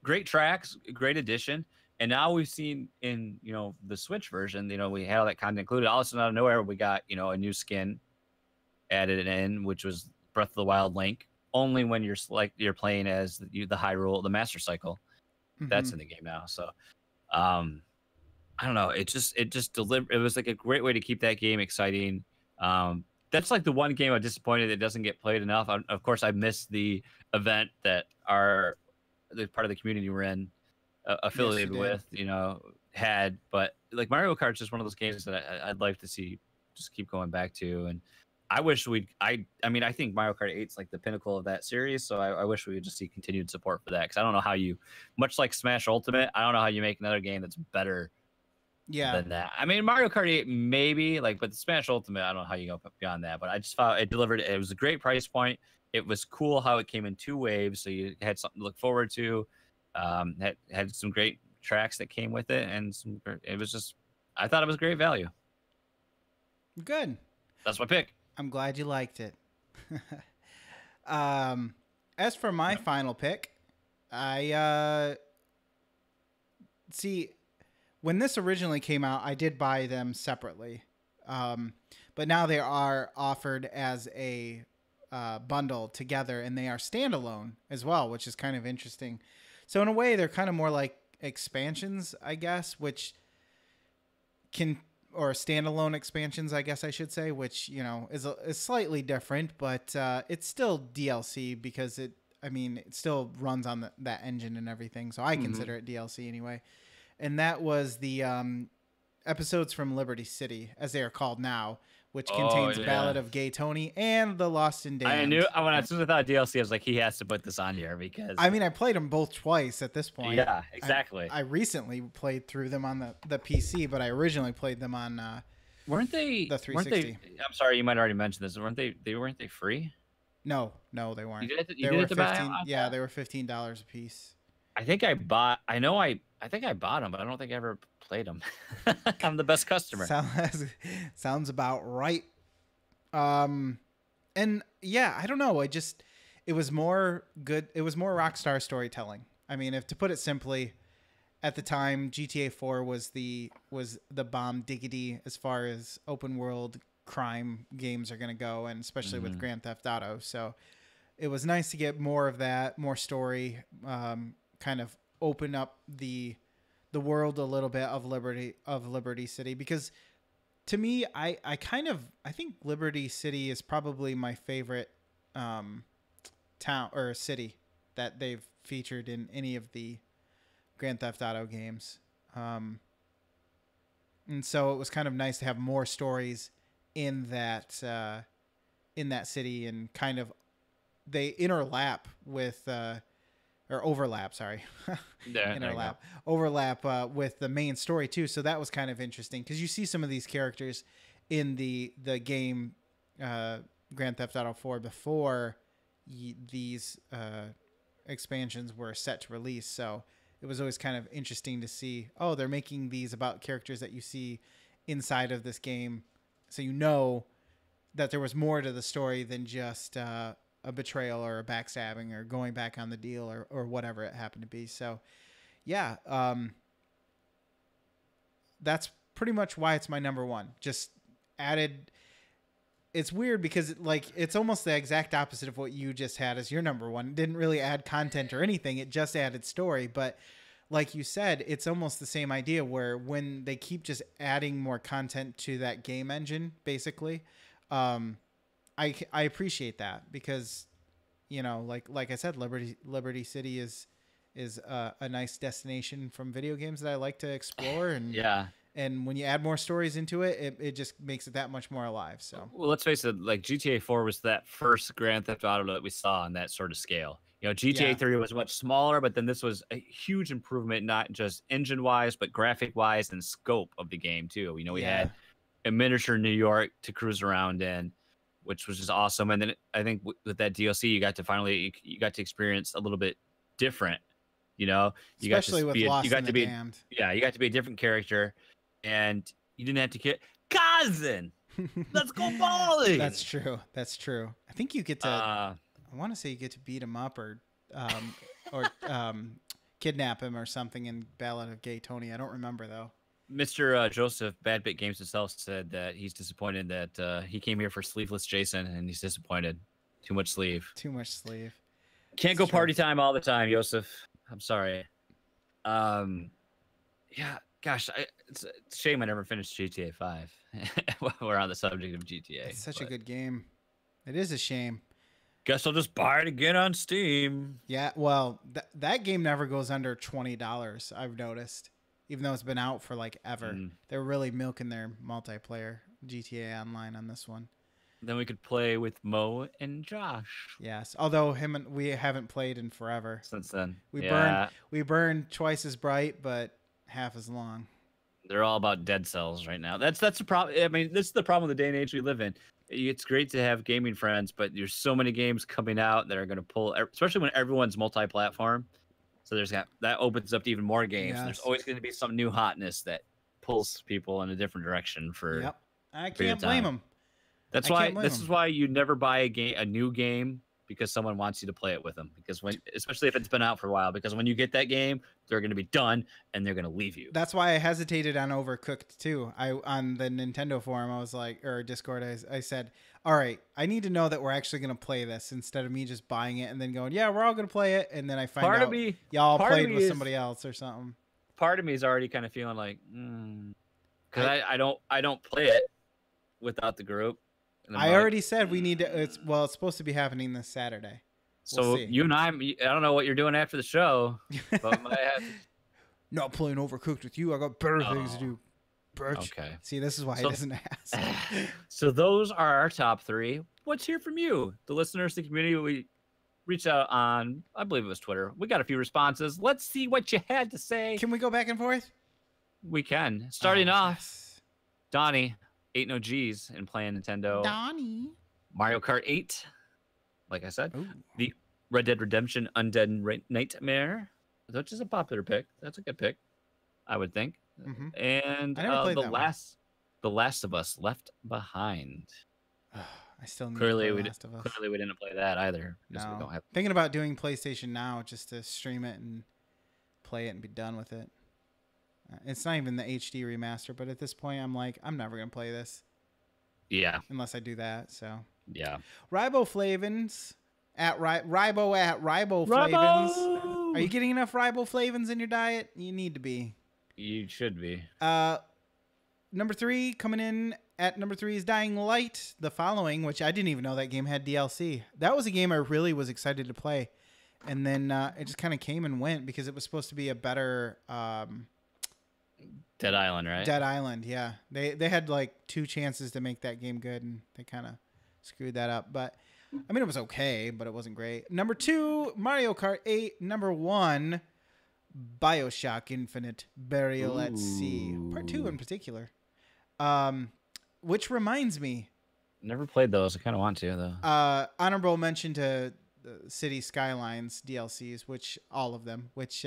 Great tracks, great addition. And now we've seen in the Switch version, we had all that content included. All of a sudden, out of nowhere, we got a new skin added in, which was Breath of the Wild Link. Only when you're playing as the Hyrule, the Master Cycle. That's in the game now. So, I don't know. It just delivered. It was like a great way to keep that game exciting. That's like the one game I'm disappointed it doesn't get played enough. Of course, I missed the event that the part of the community we're in. Affiliated with, had, but like Mario Kart's just one of those games that I'd like to see just keep going back to. And I wish I think Mario Kart 8 is like the pinnacle of that series. So I wish we would just see continued support for that. Because I don't know how much like Smash Ultimate, I don't know how you make another game that's better than that. I mean, Mario Kart 8 maybe, but Smash Ultimate, I don't know how you go beyond that. But I just thought it delivered. It was a great price point. It was cool how it came in 2 waves, so you had something to look forward to. Had some great tracks that came with it, and I thought it was great value. Good. That's my pick. I'm glad you liked it. As for my final pick, I see when this originally came out, I did buy them separately, but now they are offered as a bundle together, and they are standalone as well, which is kind of interesting. So in a way, they're kind of more like expansions, I guess, or standalone expansions, I guess I should say, which, is slightly different, but it's still DLC because it still runs on that engine and everything. So I consider it DLC anyway. And that was the episodes from Liberty City, as they are called now, which contains Ballad of Gay Tony and The Lost and Damned. As soon as I thought DLC, I was like, he has to put this on here because... I played them both twice at this point. Yeah, exactly. I recently played through them on the PC, but I originally played them on weren't they the 360. I'm sorry, you might already mention this. Weren't they free? No, they weren't. You did to buy them? Yeah, they were $15 a piece. I think I bought them, but I don't think I ever played them. I'm the best customer. Sounds about right. And yeah, I don't know. It was more good. It was more Rockstar storytelling. I mean, if to put it simply, at the time, GTA 4 was the bomb diggity as far as open world crime games are going to go, and especially with Grand Theft Auto. So it was nice to get more of that, more story, kind of open up the world a little bit of Liberty City, because to me, I think Liberty City is probably my favorite town or city that they've featured in any of the Grand Theft Auto games. And so it was kind of nice to have more stories in that city, and kind of they overlap, with the main story too. So that was kind of interesting, because you see some of these characters in the game Grand Theft Auto 4 before these expansions were set to release. So it was always kind of interesting to see, oh, they're making these about characters that you see inside of this game. So you know that there was more to the story than just a betrayal or a backstabbing or going back on the deal or whatever it happened to be. So yeah, that's pretty much why it's my number one. Just added. It's weird because it's almost the exact opposite of what you just had as your number one. It didn't really add content or anything. It just added story. But like you said, it's almost the same idea, where when they keep just adding more content to that game engine, basically, I appreciate that, because, like I said, Liberty City is a nice destination from video games that I like to explore, and yeah. And when you add more stories into it, it just makes it that much more alive. So, well, let's face it, like GTA 4 was that first Grand Theft Auto that we saw on that sort of scale. GTA 3 was much smaller, but then this was a huge improvement, not just engine-wise, but graphic-wise and scope of the game too. We had a miniature New York to cruise around in, which was just awesome. And then I think with that DLC, you got to experience a little bit different. Especially with Lost in the Damned. Yeah, you got to be a different character. And you didn't have to get cousin. Let's go bowling. That's true. I think you get to. I want to say you get to beat him up or kidnap him or something in Ballad of Gay Tony. I don't remember though. Mr. Joseph Badbit Games himself said that he's disappointed that he came here for Sleeveless Jason, and he's disappointed. Too much sleeve. Can't go party time all the time, Joseph. I'm sorry. Yeah. Gosh, it's a shame I never finished GTA 5. We're on the subject of GTA. It's such a good game. It is a shame. Guess I'll just buy it again on Steam. Yeah, well, that game never goes under $20, I've noticed. Even though it's been out for ever. They're really milking their multiplayer GTA Online on this one. Then we could play with Mo and Josh. Yes, although we haven't played in forever. Since then. We burned twice as bright, but half as long. They're all about dead cells right now. That's the problem. I mean, this is the problem of the day and age we live in. It's great to have gaming friends, but there's so many games coming out that are going to pull, especially when everyone's multi-platform. So that opens up to even more games. Yes. There's always going to be some new hotness that pulls people in a different direction for. Yep, I can't blame them. This is why you never buy a new game, because someone wants you to play it with them. Because especially if it's been out for a while, because when you get that game, they're going to be done and they're going to leave you. That's why I hesitated on Overcooked too. On the Nintendo forum, I was like, or Discord, I said, all right, I need to know that we're actually going to play this, instead of me just buying it and then going, yeah, we're all going to play it. And then I find out y'all played with somebody else or something. Part of me is already kind of feeling like, because I don't play it without the group. I already said we need to. It's supposed to be happening this Saturday. So you and I don't know what you're doing after the show, but not playing Overcooked with you. I got better things to do. Birch. Okay. See, this is why he doesn't ask. So those are our top three. Let's hear from you, the listeners, the community. We reached out on, I believe it was Twitter. We got a few responses. Let's see what you had to say. Can we go back and forth? We can. Starting off, Donnie. 8 no G's and playing Nintendo. Donnie. Mario Kart 8. Like I said. Ooh. The Red Dead Redemption Undead Nightmare, which is a popular pick. That's a good pick, I would think. Mm-hmm. And The Last of Us Left Behind. I still need clearly to play Last of Us. Clearly we didn't play that either. No. We don't have... Thinking about doing PlayStation Now just to stream it and play it and be done with it. It's not even the HD remaster, but at this point, I'm like, I'm never going to play this. Yeah. Unless I do that, so. Yeah. Riboflavins at riboflavins. Ribo! Are you getting enough riboflavins in your diet? You need to be. You should be. Number 3, coming in at number 3 is Dying Light, The Following, which I didn't even know that game had DLC. That was a game I really was excited to play. And then it just kind of came and went because it was supposed to be a better... Dead Island, right? Dead Island, yeah. They had like 2 chances to make that game good, and they kind of screwed that up. But, I mean, it was okay, but it wasn't great. Number 2, Mario Kart 8. Number 1, BioShock Infinite, Burial at Sea. Part 2 in particular. Which reminds me. Never played those. I kind of want to, though. Honorable mention to City Skylines DLCs, which all of them, which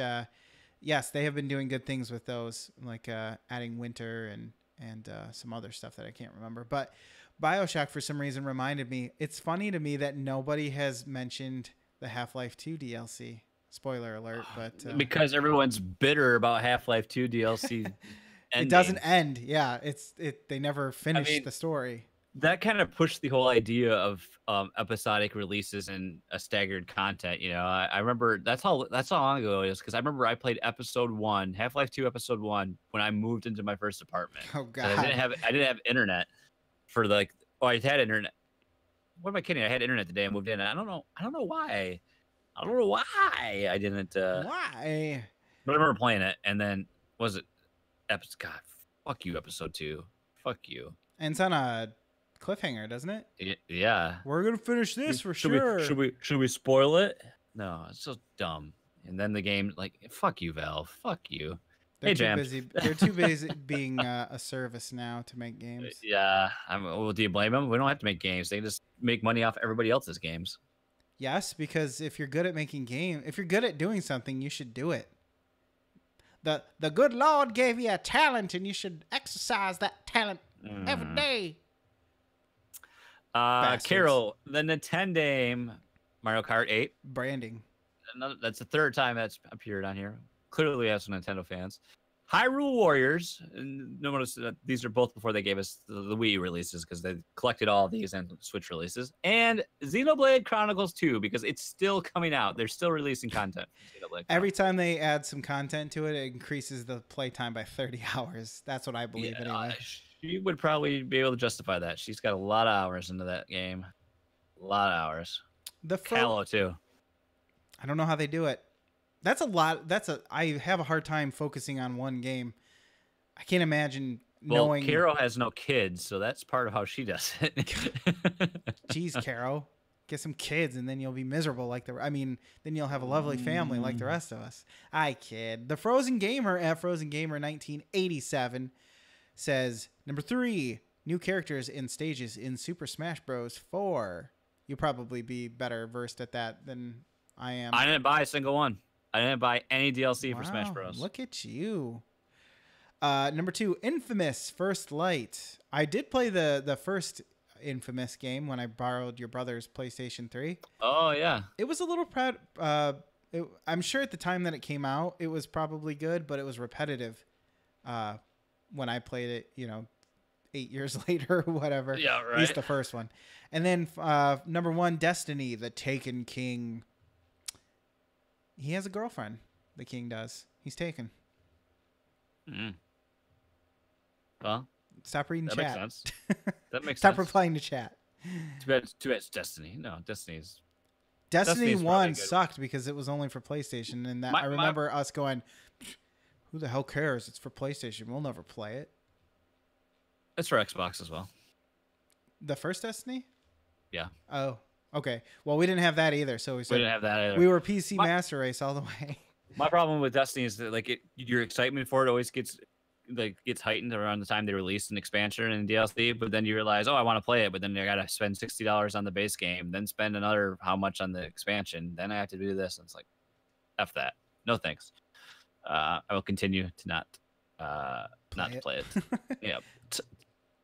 yes, they have been doing good things with those, like adding winter and some other stuff that I can't remember. But BioShock, for some reason, reminded me. It's funny to me that nobody has mentioned the Half-Life 2 DLC. Spoiler alert, but because everyone's bitter about Half-Life 2 DLC. It doesn't end. Yeah, they never finished the story. That kind of pushed the whole idea of episodic releases and a staggered content. You know, I remember that's how long ago it is, because I remember I played episode 1, Half-Life 2 episode 1, when I moved into my first apartment. Oh god, I didn't have internet for like. Oh, I had internet. What am I kidding? I had internet the day I moved in. I don't know why. I don't know why I didn't. Why? But I remember playing it, and then was it? God, fuck you, episode 2. Fuck you. And it's on a cliffhanger, doesn't it? Yeah. We're gonna finish this for sure. Should we spoil it? No, it's so dumb. And then the game, like, fuck you, Valve. Fuck you. They're too busy being a service now to make games. Yeah. Well, do you blame them? We don't have to make games. They just make money off everybody else's games. Yes, because if you're good at making games, if you're good at doing something, you should do it. The good Lord gave you a talent, and you should exercise that talent every day. Carol, the Nintendo Mario Kart 8. Branding. That's the 3rd time that's appeared on here. Clearly, we have some Nintendo fans. Hyrule Warriors. Notice that these are both before they gave us the Wii releases, because they collected all of these and Switch releases. And Xenoblade Chronicles 2, because it's still coming out. They're still releasing content. Every time they add some content to it, it increases the playtime by 30 hours. That's what I believe anyway. She would probably be able to justify that. She's got a lot of hours into that game. A lot of hours. Halo too. I don't know how they do it. That's a lot. I have a hard time focusing on one game. I can't imagine knowing. Well, Carol has no kids, so that's part of how she does it. Jeez, Carol, get some kids, and then you'll be miserable then you'll have a lovely family like the rest of us. I kid. The Frozen Gamer at Frozen Gamer 1987 says, number 3, new characters and stages in Super Smash Bros. 4. You'll probably be better versed at that than I am. I didn't buy a single one. I didn't buy any DLC for Smash Bros. Look at you. Number 2, Infamous First Light. I did play the first Infamous game when I borrowed your brother's PlayStation 3. Oh, yeah. It was a little proud. I'm sure at the time that it came out, it was probably good, but it was repetitive when I played it, 8 years later or whatever. Yeah, right. At least the first one. And then number 1, Destiny, the Taken King. He has a girlfriend. The king does. He's taken. Well, stop reading that chat. Makes sense. That makes Stop sense. replying to chat. Too bad it's Destiny. No, Destiny 1 sucked because it was only for PlayStation, and I remember us going, "Who the hell cares? It's for PlayStation. We'll never play it." It's for Xbox as well. The first Destiny? Yeah. Oh, okay. Well, we didn't have that either, so we didn't have that either. We were PC Master Race all the way. My problem with Destiny is that your excitement for it always gets heightened around the time they release an expansion and DLC, but then you realize, I want to play it, but then I gotta spend $60 on the base game, then spend another how much on the expansion, then I have to do this, and it's like, F that. No thanks. I will continue to not play it. Yeah.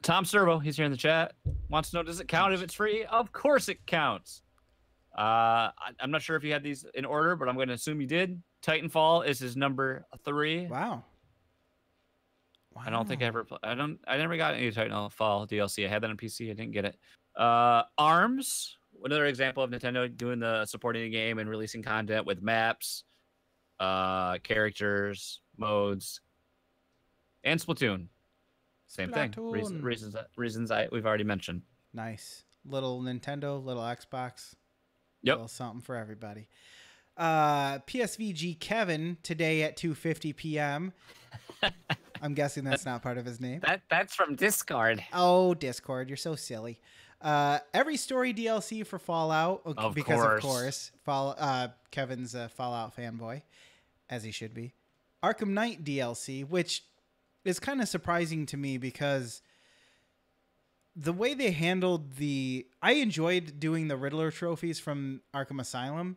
Tom Servo, he's here in the chat, wants to know, does it count if it's free? Of course it counts. I'm not sure if you had these in order, but I'm going to assume you did. Titanfall is his number 3. Wow. Wow. I don't think I ever. I never got any Titanfall DLC. I had that on PC. I didn't get it. Arms. Another example of Nintendo doing the supporting the game and releasing content with maps, characters, modes, and Splatoon. Same thing. Reasons we've already mentioned. Nice. Little Nintendo, little Xbox. Yep. Little something for everybody. PSVG Kevin today at 2:50 p.m. I'm guessing that's not part of his name. That's from Discord. Oh, Discord, you're so silly. Every story DLC for Fallout of course, Kevin's a Fallout fanboy, as he should be. Arkham Knight DLC, which is kind of surprising to me because the way they handled I enjoyed doing the Riddler trophies from Arkham Asylum.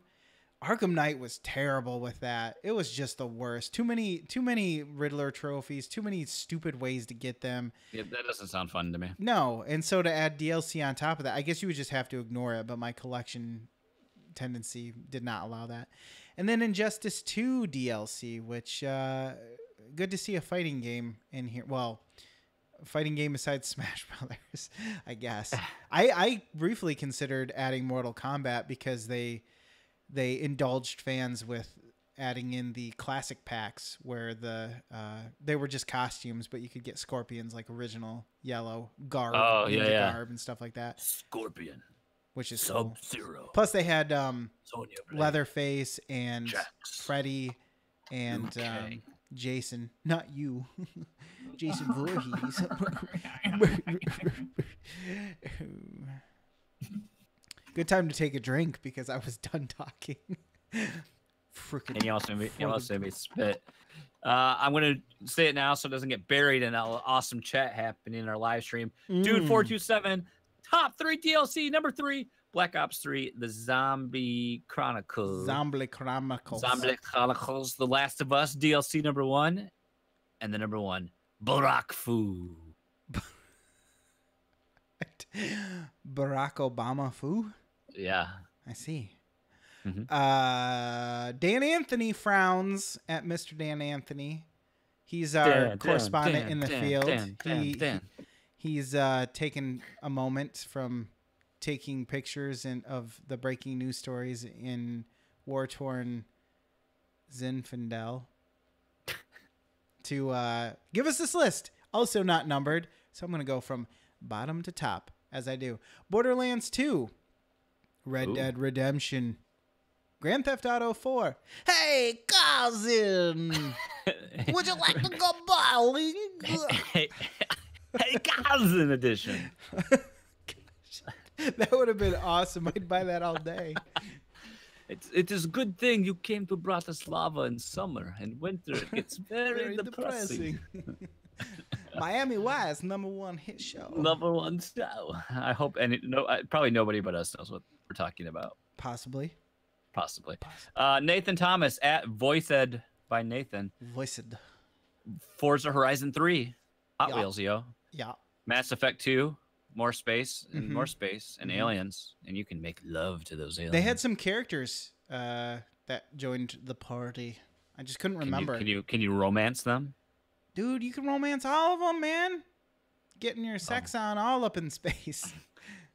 Arkham Knight was terrible with that. It was just the worst. Too many Riddler trophies, too many stupid ways to get them. Yeah, that doesn't sound fun to me. No, and so to add DLC on top of that, I guess you would just have to ignore it, but my collection tendency did not allow that. And then Injustice 2 DLC, which good to see a fighting game in here. Well, fighting game besides Smash Brothers, I guess. I briefly considered adding Mortal Kombat because they indulged fans with adding in the classic packs where they were just costumes, but you could get Scorpions like original yellow garb, garb and stuff like that. Scorpion, which is Sub-Zero. Cool. Plus they had Leatherface and Jax. Freddy and Jason, not you, Jason Voorhees. Good time to take a drink because I was done talking. Freaking. And you also made me spit. I'm gonna say it now so it doesn't get buried in all awesome chat happening in our live stream. Dude 427, top 3 DLC number 3, Black Ops 3, the Zombie Chronicles. Zombie Chronicles. The Last of Us DLC number 1, and the number 1, Barack Fu. Barack Obama Fu? Yeah. I see. Mm-hmm. Dan Anthony frowns at Mr. Dan Anthony. He's our correspondent in the field. He's taken a moment from taking pictures of the breaking news stories in war-torn Zinfandel to give us this list. Also not numbered, so I'm going to go from bottom to top as I do. Borderlands 2, Red Dead Redemption, Grand Theft Auto 4. Hey, cousin, would you like to go bowling? Hey, cousin edition. That would have been awesome. I'd buy that all day. It is a good thing you came to Bratislava in summer. In winter, it gets very depressing. Miami Vice, #1 hit show. #1 show. I hope, probably nobody but us knows what we're talking about. Possibly. Nathan Thomas at Voiced by Nathan. Voiced. Forza Horizon 3. Hot Wheels, yo. Yeah. Mass Effect 2. More space and more space and aliens, and you can make love to those aliens. They had some characters that joined the party. I just couldn't remember. Can you romance them? Dude, you can romance all of them, man. Getting your sex on all up in space.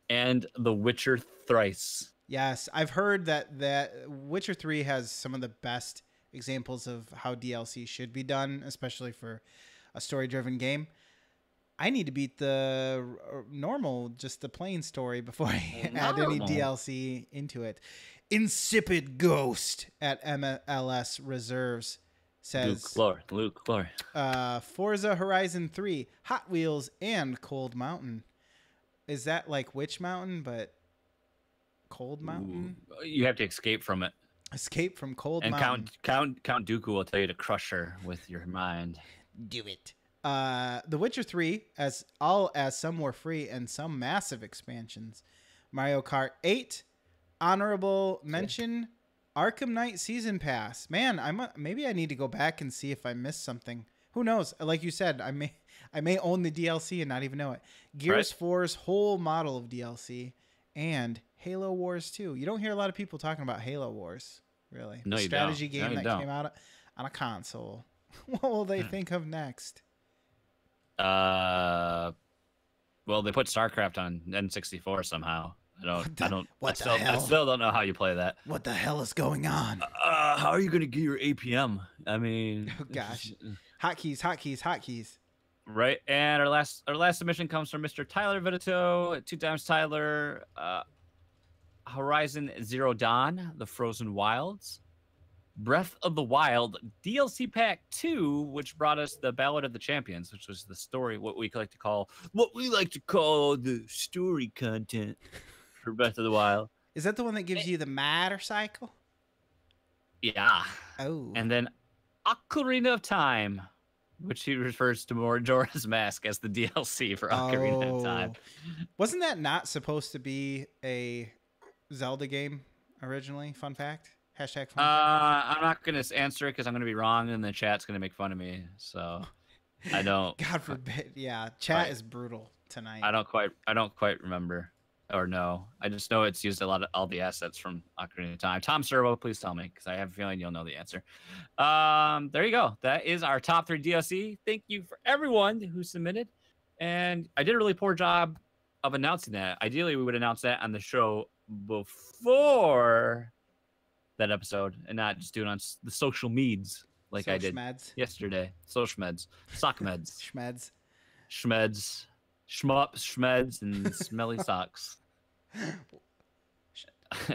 And The Witcher Thrice. Yes, I've heard that Witcher 3 has some of the best examples of how DLC should be done, especially for a story-driven game. I need to beat the just the plain story before I add any DLC into it. Insipid Ghost at MLS Reserves says Luke Glory. Forza Horizon 3, Hot Wheels, and Cold Mountain. Is that like Witch Mountain, but Cold Mountain? Ooh, you have to escape from it. Escape from Cold Mountain. And Count Dooku will tell you to crush her with your mind. Do it. The Witcher 3, as some were free and some massive expansions. Mario Kart 8, honorable mention, Arkham Knight Season Pass. Man, maybe I need to go back and see if I missed something. Who knows? Like you said, I may own the DLC and not even know it. Gears 4's whole model of DLC and Halo Wars 2. You don't hear a lot of people talking about Halo Wars, really. No, you strategy don't. game that came out on a console. What will they think of next? Well, they put StarCraft on N64 somehow. I still don't know how you play that. What the hell is going on? How are you gonna get your APM? I mean, Oh gosh, hotkeys, hotkeys, hotkeys. Right, and our last submission comes from Mr. Tyler Vitito, 2x Tyler. Horizon Zero Dawn, The Frozen Wilds, Breath of the Wild DLC Pack 2, which brought us the Ballad of the Champions, which was the story, what we like to call the story content for Breath of the Wild. Is that the one that gives you the motorcycle? Yeah. Oh. And then Ocarina of Time, which he refers to Majora's Mask as the DLC for Ocarina of Time. Wasn't that not supposed to be a Zelda game originally? Fun fact. Hashtag fun fact. I'm not gonna answer it because I'm gonna be wrong, and the chat's gonna make fun of me. So I don't. God forbid. Yeah, chat is brutal tonight. I don't quite remember or know. I just know it's used a lot of all the assets from Ocarina of Time. Tom Servo, please tell me because I have a feeling you'll know the answer. There you go. That is our top 3 DLC. Thank you for everyone who submitted, and I did a really poor job of announcing that. Ideally, we would announce that on the show before that episode and not just do it on the social meds like I did yesterday. Social meds, sock meds, schmeds, shmups, schmeds, and smelly socks.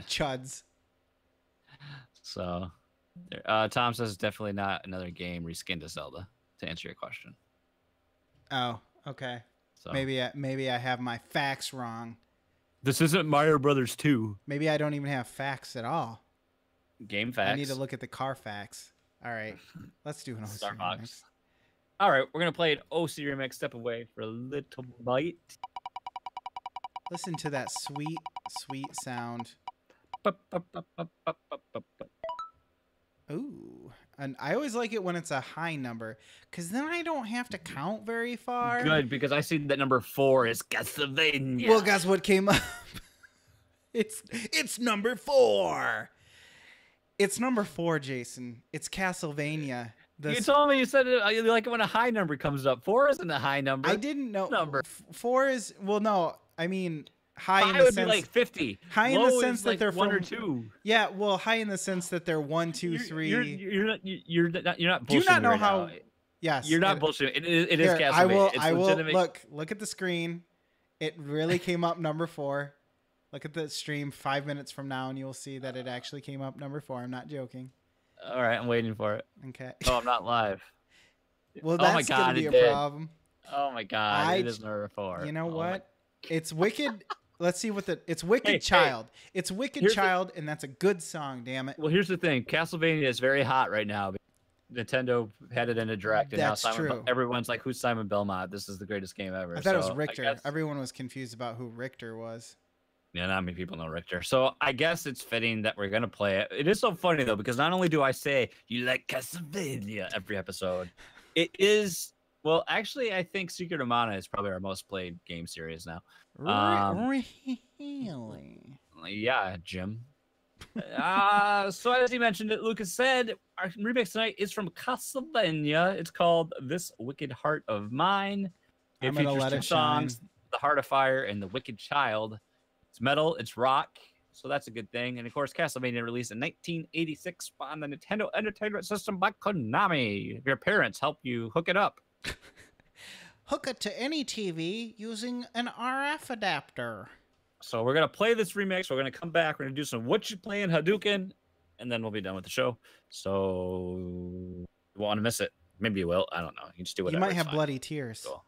Chuds. So, Tom says it's definitely not another game reskinned to Zelda. To answer your question. Oh, okay. So maybe I have my facts wrong. This isn't Mario Brothers 2. Maybe I don't even have facts at all. Game facts. I need to look at the car facts. All right, let's do an OC remix. All right, we're gonna play an OC remix. Step away for a little bite. Listen to that sweet, sweet sound. Ooh, and I always like it when it's a high number, because then I don't have to count very far. Good, because I see that number 4 is Castlevania. Well, guess what came up? It's number 4. It's number 4, Jason. It's Castlevania. You told me you said you like it when a high number comes up. 4 isn't a high number. I didn't know. Number 4 is, well, no. I mean, high in the would sense be like 50. High in the sense that like they're 1 from, or 2. Yeah, well, high in the sense that they're 1, 2, 3. You're not bullshitting. Do you not know right how? now. Yes, you're not bullshitting. It is Castlevania. I will look at the screen. It really came up number 4. Look at the stream 5 minutes from now, and you'll see that it actually came up number 4. I'm not joking. All right, I'm waiting for it. Okay. Oh, I'm not live. Well, that's gonna be a problem. Oh my god, it is number 4. You know what? It's Wicked. Let's see what it's Wicked Child. It's Wicked Child, and that's a good song. Damn it. Well, here's the thing. Castlevania is very hot right now. Nintendo had it in a direct, and that's true. Everyone's like, "Who's Simon Belmont? This is the greatest game ever." I thought it was Richter. Everyone was confused about who Richter was. Yeah, not many people know Richter. So I guess it's fitting that we're going to play it. It is so funny, though, because not only do I say, you like Castlevania every episode, it is, well, actually, I think Secret of Mana is probably our most played game series now. Really? Yeah, Jim. So as he mentioned it, Lucas said, our remix tonight is from Castlevania. It's called This Wicked Heart of Mine. It features 2 songs, The Heart of Fire and The Wicked Child. It's metal, it's rock, so that's a good thing. And of course, Castlevania released in 1986 on the Nintendo Entertainment System by Konami. If your parents help you hook it up. Hook it to any TV using an RF adapter. So we're going to play this remix. We're going to come back. We're going to do some What You Playing Hadouken, and then we'll be done with the show. So you won't want to miss it. Maybe you will. I don't know. You can just do whatever. You might have bloody tears. Cool.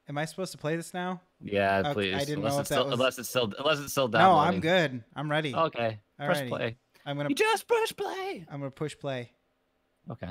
Am I supposed to play this now? Yeah, okay, please. I didn't know if unless it's still downloading. No, I'm good. I'm ready. Okay. Press play. You just push play. I'm gonna push play. Okay.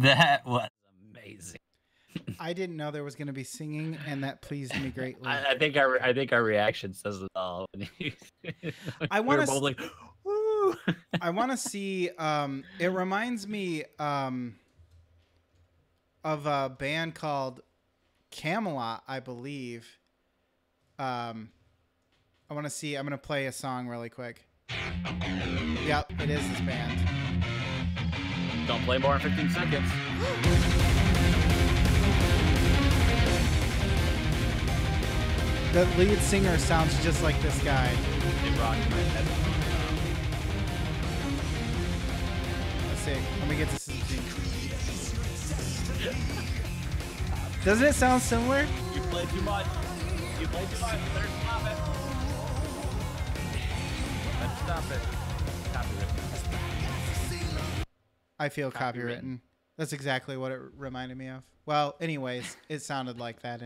That was amazing. I didn't know there was going to be singing, and that pleased me greatly. I think our reaction says it all. I want to like, woo. I want to see. It reminds me of a band called Camelot, I believe. I want to see. I'm going to play a song really quick. Yep, it is this band. Don't play more than 15 seconds. The lead singer sounds just like this guy. It rocked my head. Let's see. Let me get this. Doesn't it sound similar? You play too much. You play too much. Better stop it. Better stop it. Copyright. I feel copywritten. That's exactly what it reminded me of. Well, anyways, it sounded like that.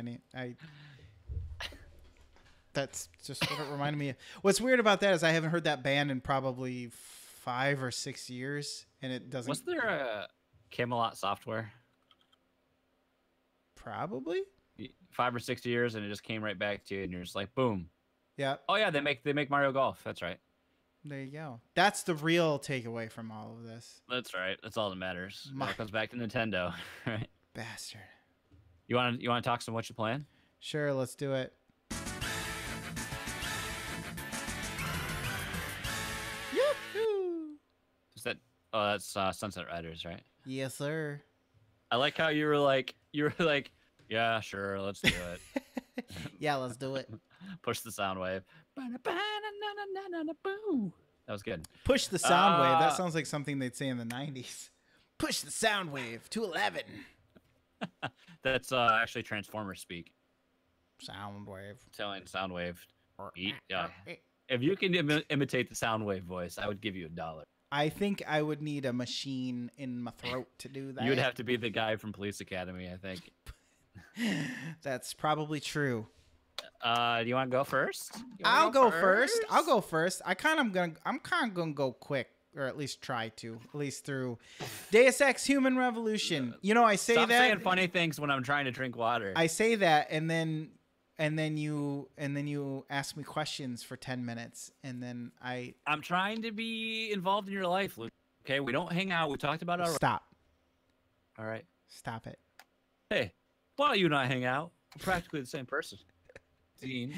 That's just what it reminded me of. What's weird about that is I haven't heard that band in probably 5 or 6 years, and it doesn't. Was there a Camelot software? Probably 5 or 6 years, and it just came right back to you, and you're just like, boom. Yeah. Oh yeah, they make Mario Golf. That's right. There you go. That's the real takeaway from all of this. That's right. That's all that matters. It comes back to Nintendo, right? Bastard. You want to talk some what you playing? Sure, let's do it. Yoo-hoo! Is that? Oh, that's Sunset Riders, right? Yes, sir. I like how you were like, yeah, sure, let's do it. Yeah, let's do it. Push the sound wave. That was good. Push the sound wave. That sounds like something they'd say in the 90s. Push the sound wave to 11. That's actually Transformers speak. Sound wave. Telling Soundwave. If you can imitate the Soundwave voice, I would give you $1. I think I would need a machine in my throat to do that. You would have to be the guy from Police Academy, I think. That's probably true. Do you want to go first? I'll go first. I'm kind of gonna go quick, or at least try to, at least through Deus Ex: Human Revolution. You know, I say Stop that. saying funny things when I'm trying to drink water. I say that, and then you ask me questions for 10 minutes, and then I'm trying to be involved in your life, Luke. Okay, we don't hang out. We talked about it already. Stop. All right. Stop it. Hey, why don't you and I hang out? We're practically the same person. Dean.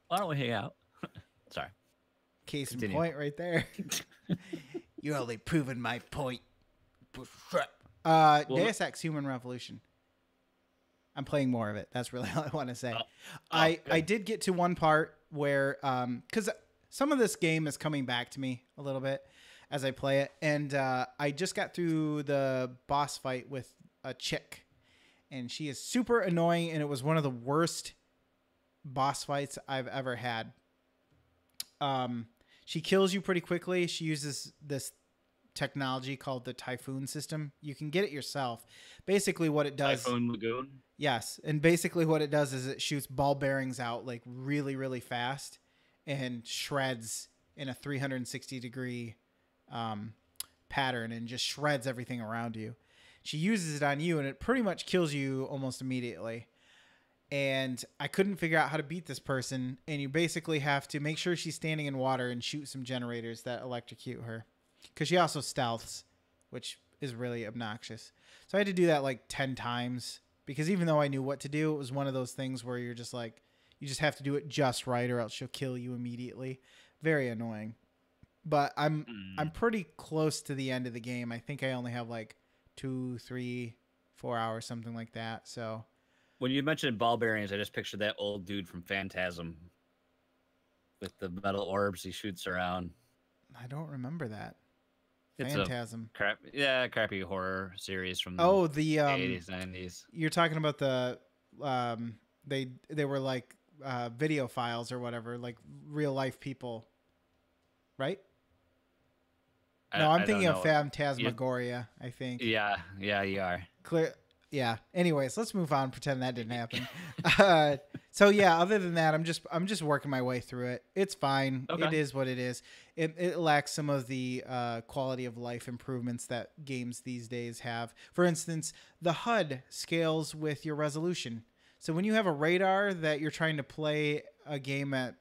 Why don't we hang out? Sorry. Case in point right there. You're only proving my point. Deus Ex: Human Revolution. I'm playing more of it. That's really all I want to say. I did get to one part where, because some of this game is coming back to me a little bit as I play it, and I just got through the boss fight with a chick, and she is super annoying, and it was one of the worst boss fights I've ever had. She kills you pretty quickly. She uses this technology called the Typhoon system. You can get it yourself. Basically what it does... Typhoon Lagoon? Yes. And basically what it does is it shoots ball bearings out like really, really fast and shreds in a 360-degree pattern and just shreds everything around you. She uses it on you, and it pretty much kills you almost immediately. and I couldn't figure out how to beat this person. And you basically have to make sure she's standing in water and shoot some generators that electrocute her, because she also stealths, which is really obnoxious. So I had to do that like 10 times, because even though I knew what to do, it was one of those things where you're just like, you just have to do it just right, or else she'll kill you immediately. Very annoying. But I'm pretty close to the end of the game. I think I only have like 2, 3, 4 hours, something like that. So when you mentioned ball bearings, I just pictured that old dude from Phantasm with the metal orbs he shoots around. I don't remember that. It's Phantasm. Crappy horror series from the 80s, 90s. You're talking about the they were like video files or whatever, like real life people, right? No, I'm thinking of Phantasmagoria, I think. Yeah, you are. Clear. Yeah. Anyways, let's move on. Pretend that didn't happen. So yeah, other than that, I'm just working my way through it. It's fine. Okay. It is what it is. It lacks some of the quality of life improvements that games these days have. For instance, the HUD scales with your resolution. So when you have a radar that you're trying to play a game at,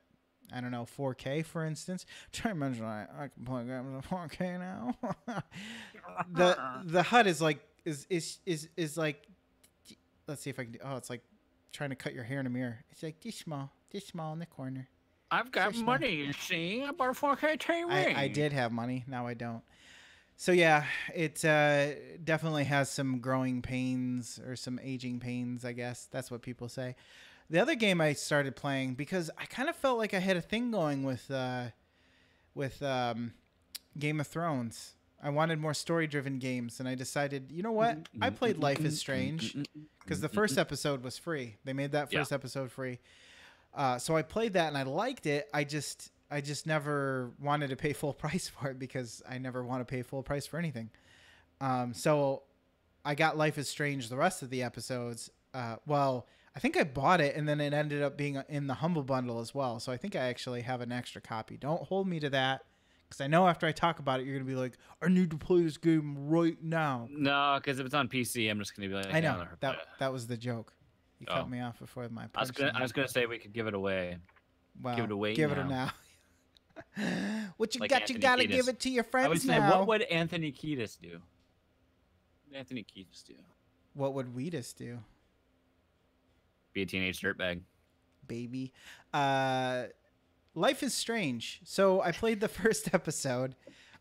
I don't know, 4K, for instance. Try to mention I can play games at 4K now. the HUD is like is like, let's see if I can. It's like trying to cut your hair in a mirror. It's like this small in the corner. I've got money, you see. I bought a 4K TV. I did have money. Now I don't. So yeah, it definitely has some growing pains or some aging pains, I guess. That's what people say. The other game I started playing, because I kind of felt like I had a thing going with Game of Thrones. I wanted more story-driven games, and I decided, you know what? I played Life is Strange because the first episode was free. They made that first episode free. So I played that, and I liked it. I just never wanted to pay full price for it, because I never want to pay full price for anything. So I got Life is Strange the rest of the episodes. Well, I think I bought it, and then it ended up being in the Humble Bundle as well. So I think I actually have an extra copy. Don't hold me to that, because I know after I talk about it, you're going to be like, I need to play this game right now. No, because if it's on PC, I'm just going to be like... I know. That was the joke. You cut me off before my punch. I was gonna say we could give it away. Well, give it away give now. It now. What you like got? Anthony You got to Kiedis. give it to your friends I would say, now. what would Anthony Kiedis do? What would Wheatus do? Be a teenage dirtbag. Baby. Life is Strange. So I played the first episode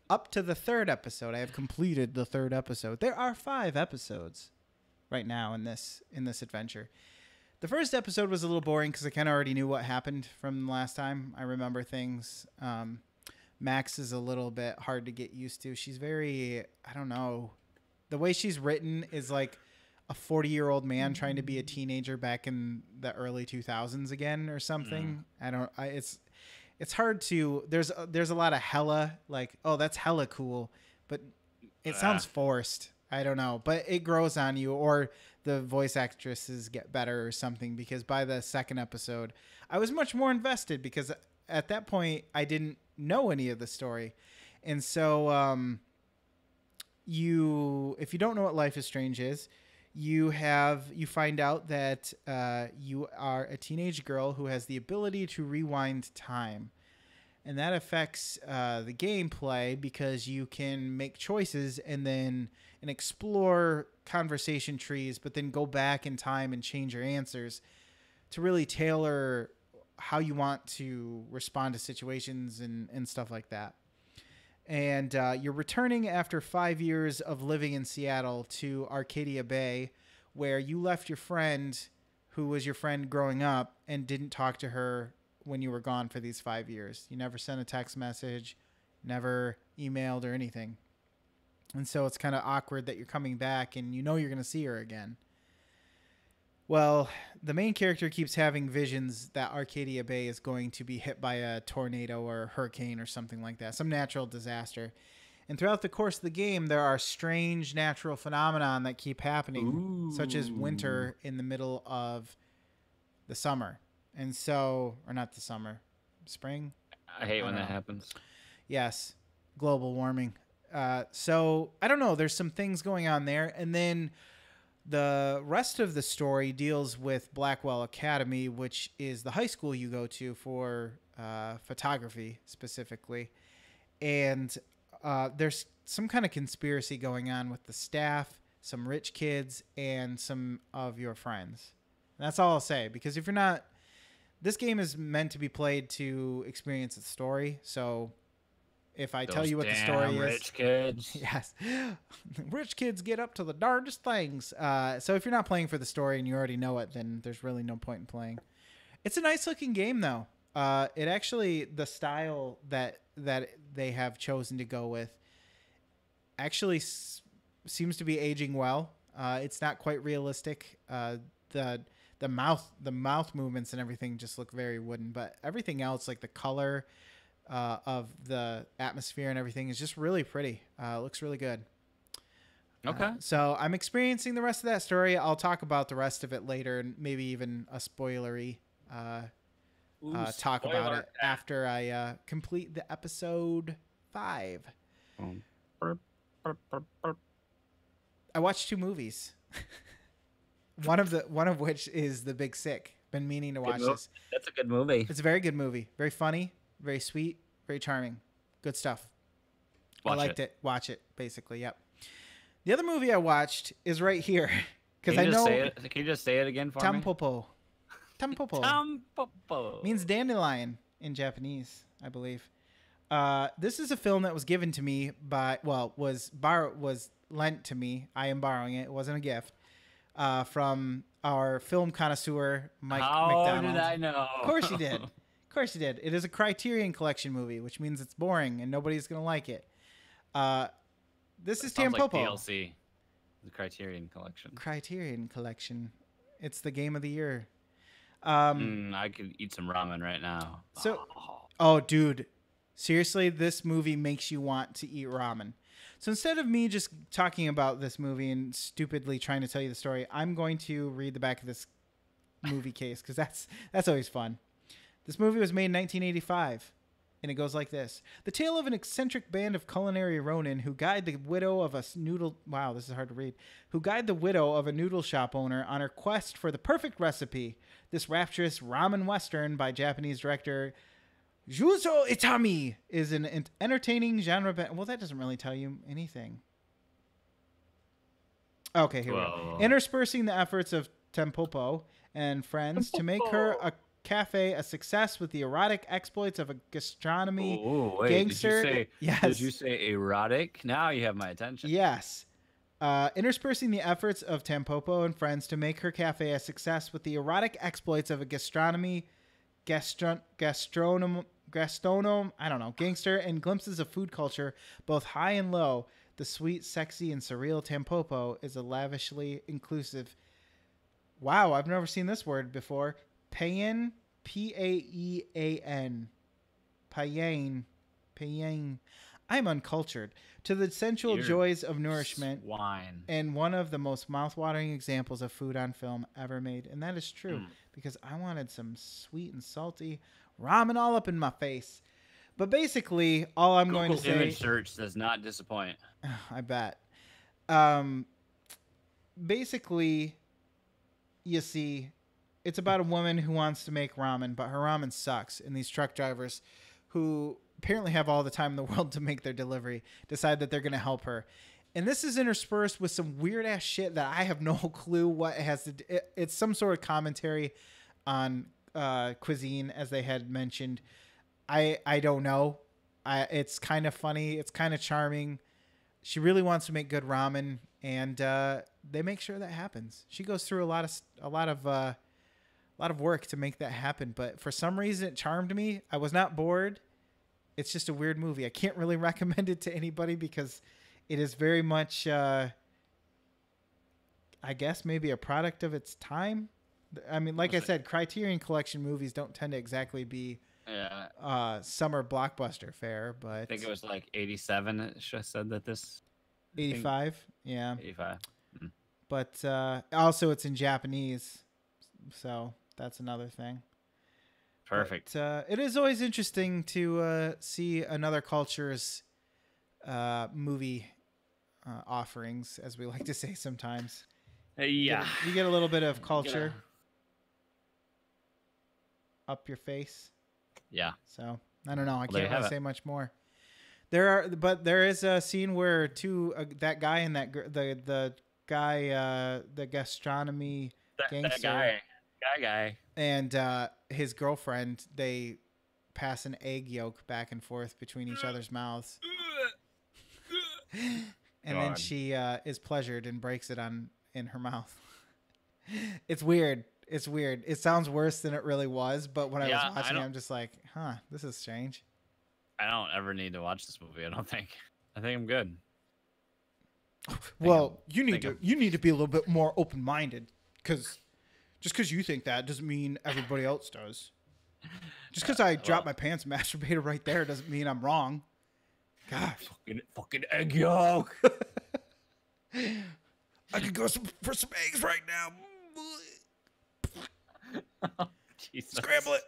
up to the third episode. I have completed the third episode. There are 5 episodes right now in this adventure. The first episode was a little boring because I kind of already knew what happened from last time. I remember things. Max is a little bit hard to get used to. She's very, I don't know. The way she's written is like a 40-year-old man trying to be a teenager back in the early 2000s again or something. It's hard to, there's a lot of hella, like, oh, that's hella cool, but it sounds forced. I don't know, but it grows on you, or the voice actresses get better or something, because by the second episode, I was much more invested, because at that point I didn't know any of the story. And so if you don't know what Life is Strange is, you find out that you are a teenage girl who has the ability to rewind time. And that affects the gameplay, because you can make choices and explore conversation trees, but then go back in time and change your answers to really tailor how you want to respond to situations and stuff like that. And you're returning after 5 years of living in Seattle to Arcadia Bay, where you left your friend, who was your friend growing up, and didn't talk to her when you were gone for these 5 years. You never sent a text message, never emailed or anything. And so it's kind of awkward that you're coming back and you know you're going to see her again. Well, the main character keeps having visions that Arcadia Bay is going to be hit by a tornado or hurricane or something like that, some natural disaster. And throughout the course of the game, there are strange natural phenomenon that keep happening, such as winter in the middle of the summer. And so, or not the summer, spring? I hate when that happens. Yes, global warming. So, I don't know. There's some things going on there. And then The rest of the story deals with Blackwell Academy, which is the high school you go to for photography specifically. And there's some kind of conspiracy going on with the staff, some rich kids, and some of your friends. And that's all I'll say, because if you're not... This game is meant to be played to experience the story, so if I tell you what the story is... rich kids. Yes. Rich kids get up to the darndest things. So if you're not playing for the story and you already know it, then there's really no point in playing. It's a nice looking game, though. It actually, the style that they have chosen to go with actually seems to be aging well. It's not quite realistic. The mouth movements and everything just look very wooden, but everything else, like the color of the atmosphere and everything, is just really pretty. It looks really good. Okay. So I'm experiencing the rest of that story. I'll talk about the rest of it later, and maybe even a spoilery talk about it after I complete the episode 5. I watched 2 movies. one of which is The Big Sick. Been meaning to watch this. That's a good movie. It's a very good movie. Very funny, very sweet, very charming. Good stuff. I liked it. Watch it, basically. Yep. The other movie I watched is right here, because I know. Can you just say it again for me? Tampopo. Tampopo. Tampopo Means dandelion in Japanese, I believe. This is a film that was given to me by, was lent to me. I am borrowing it. It wasn't a gift. From our film connoisseur, Mike McDonald. How did I know? Of course you did. Of course you did. It is a Criterion Collection movie, which means it's boring and nobody's going to like it. This is Tampopo. Like DLC, the Criterion Collection. Criterion Collection. It's the game of the year. I could eat some ramen right now. Oh, dude. Seriously, this movie makes you want to eat ramen. So instead of me just talking about this movie and stupidly trying to tell you the story, I'm going to read the back of this movie case, because that's always fun. This movie was made in 1985, and it goes like this. The tale of an eccentric band of culinary ronin who guide the widow of a noodle... Wow, this is hard to read. Who guide the widow of a noodle shop owner on her quest for the perfect recipe. This rapturous ramen western by Japanese director Juzo Itami is an entertaining genre... Well, that doesn't really tell you anything. Okay, here we go. Interspersing the efforts of Tampopo and friends to make her a cafe a success with the erotic exploits of a gastronomy gangster. Did you say erotic? Now you have my attention. Yes. Interspersing the efforts of Tampopo and friends to make her cafe a success with the erotic exploits of a gastronomy gangster and glimpses of food culture, both high and low. The sweet, sexy, and surreal Tampopo is a lavishly inclusive... Wow, I've never seen this word before. Paean, P-A-E-A-N. Paean. I'm uncultured. To the sensual joys of nourishment. Swine. And one of the most mouth-watering examples of food on film ever made. And that is true, because I wanted some sweet and salty ramen all up in my face. But basically, all I'm going to say... Google image search does not disappoint. I bet. Basically, you see, it's about a woman who wants to make ramen, but her ramen sucks. And these truck drivers, who apparently have all the time in the world to make their delivery, decide that they're going to help her. And this is interspersed with some weird-ass shit that I have no clue what it has to do. It's some sort of commentary on cuisine, as they had mentioned. I don't know. It's kind of funny. It's kind of charming. She really wants to make good ramen, and they make sure that happens. She goes through a lot of work to make that happen, but for some reason it charmed me. I was not bored. It's just a weird movie. I can't really recommend it to anybody because it is very much, I guess, maybe a product of its time. I mean, like I said, Criterion Collection movies don't tend to exactly be summer blockbuster fare, but I think it was like 87. It said that this 85. Yeah, 85. But also it's in Japanese, so that's another thing. Perfect. But, it is always interesting to see another culture's movie offerings, as we like to say sometimes. Yeah. You get a little bit of culture Yeah. up your face. Yeah. So I don't know. I Well, there you can't have really it. say much more. There is a scene where that guy and the guy, the gastronomy That gangster, guy. and his girlfriend, they pass an egg yolk back and forth between each other's mouths, and then God. she is pleasured and breaks it in her mouth. It's weird. It's weird. It sounds worse than it really was, but when I was Yeah, watching it, I'm just like, huh, this is strange. I don't ever need to watch this movie. I don't think. I think I'm good. Well, you need to be a little bit more open minded, because just because you think that doesn't mean everybody else does. Just because I dropped my pants and masturbated right there doesn't mean I'm wrong. God, fucking egg yolk. I could go for some eggs right now. Oh, Jesus. Scramble it.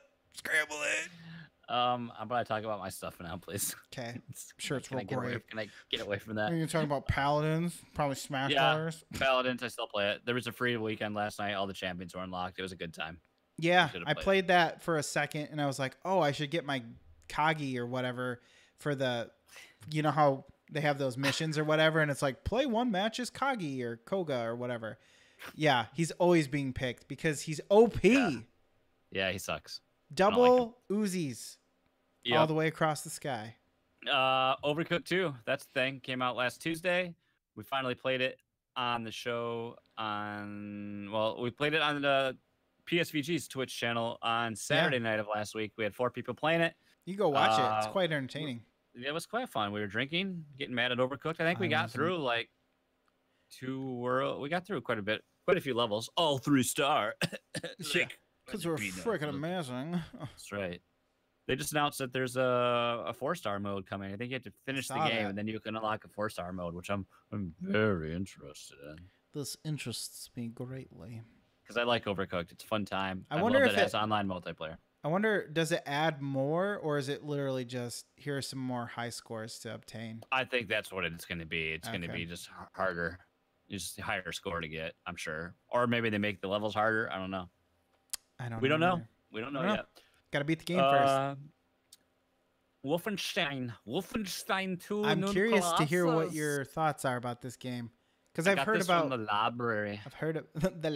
I'm gonna talk about my stuff now, please. Okay, I'm sure it's real great. Can I get away from that? Are you talking about Paladins? Probably Smash Brothers. Paladins. I still play it. There was a free weekend last night. All the champions were unlocked. It was a good time. Yeah, I played that for a second, and I was like, oh, I should get my Kagi or whatever for the, you know how they have those missions or whatever, and it's like, play one match as Kagi or Koga or whatever. Yeah, he's always being picked because he's OP. Yeah, he sucks. Double Uzis Yep. all the way across the sky. Overcooked 2. That's the thing. Came out last Tuesday. We finally played it on the show we played it on the PSVG's Twitch channel on Saturday night of last week. We had 4 people playing it. You go watch it. It's quite entertaining. It was quite fun. We were drinking, getting mad at Overcooked. I think we got through like we got through quite a few levels. All 3-star. Because we're freaking amazing. That's right. They just announced that there's a 4-star mode coming. I think you have to finish the game and then you can unlock a 4-star mode, which I'm very interested in. This interests me greatly. Because I like Overcooked. It's a fun time. I wonder if it has online multiplayer. I wonder, does it add more, or is it literally just here are some more high scores to obtain? I think that's what it's going to be. It's going to be just harder. Just a higher score to get, I'm sure. Or maybe they make the levels harder. I don't know. We don't know. We don't know yet. Got to beat the game first. Wolfenstein 2. I'm curious to hear what your thoughts are about this game, because I've heard about from the library. I've heard of the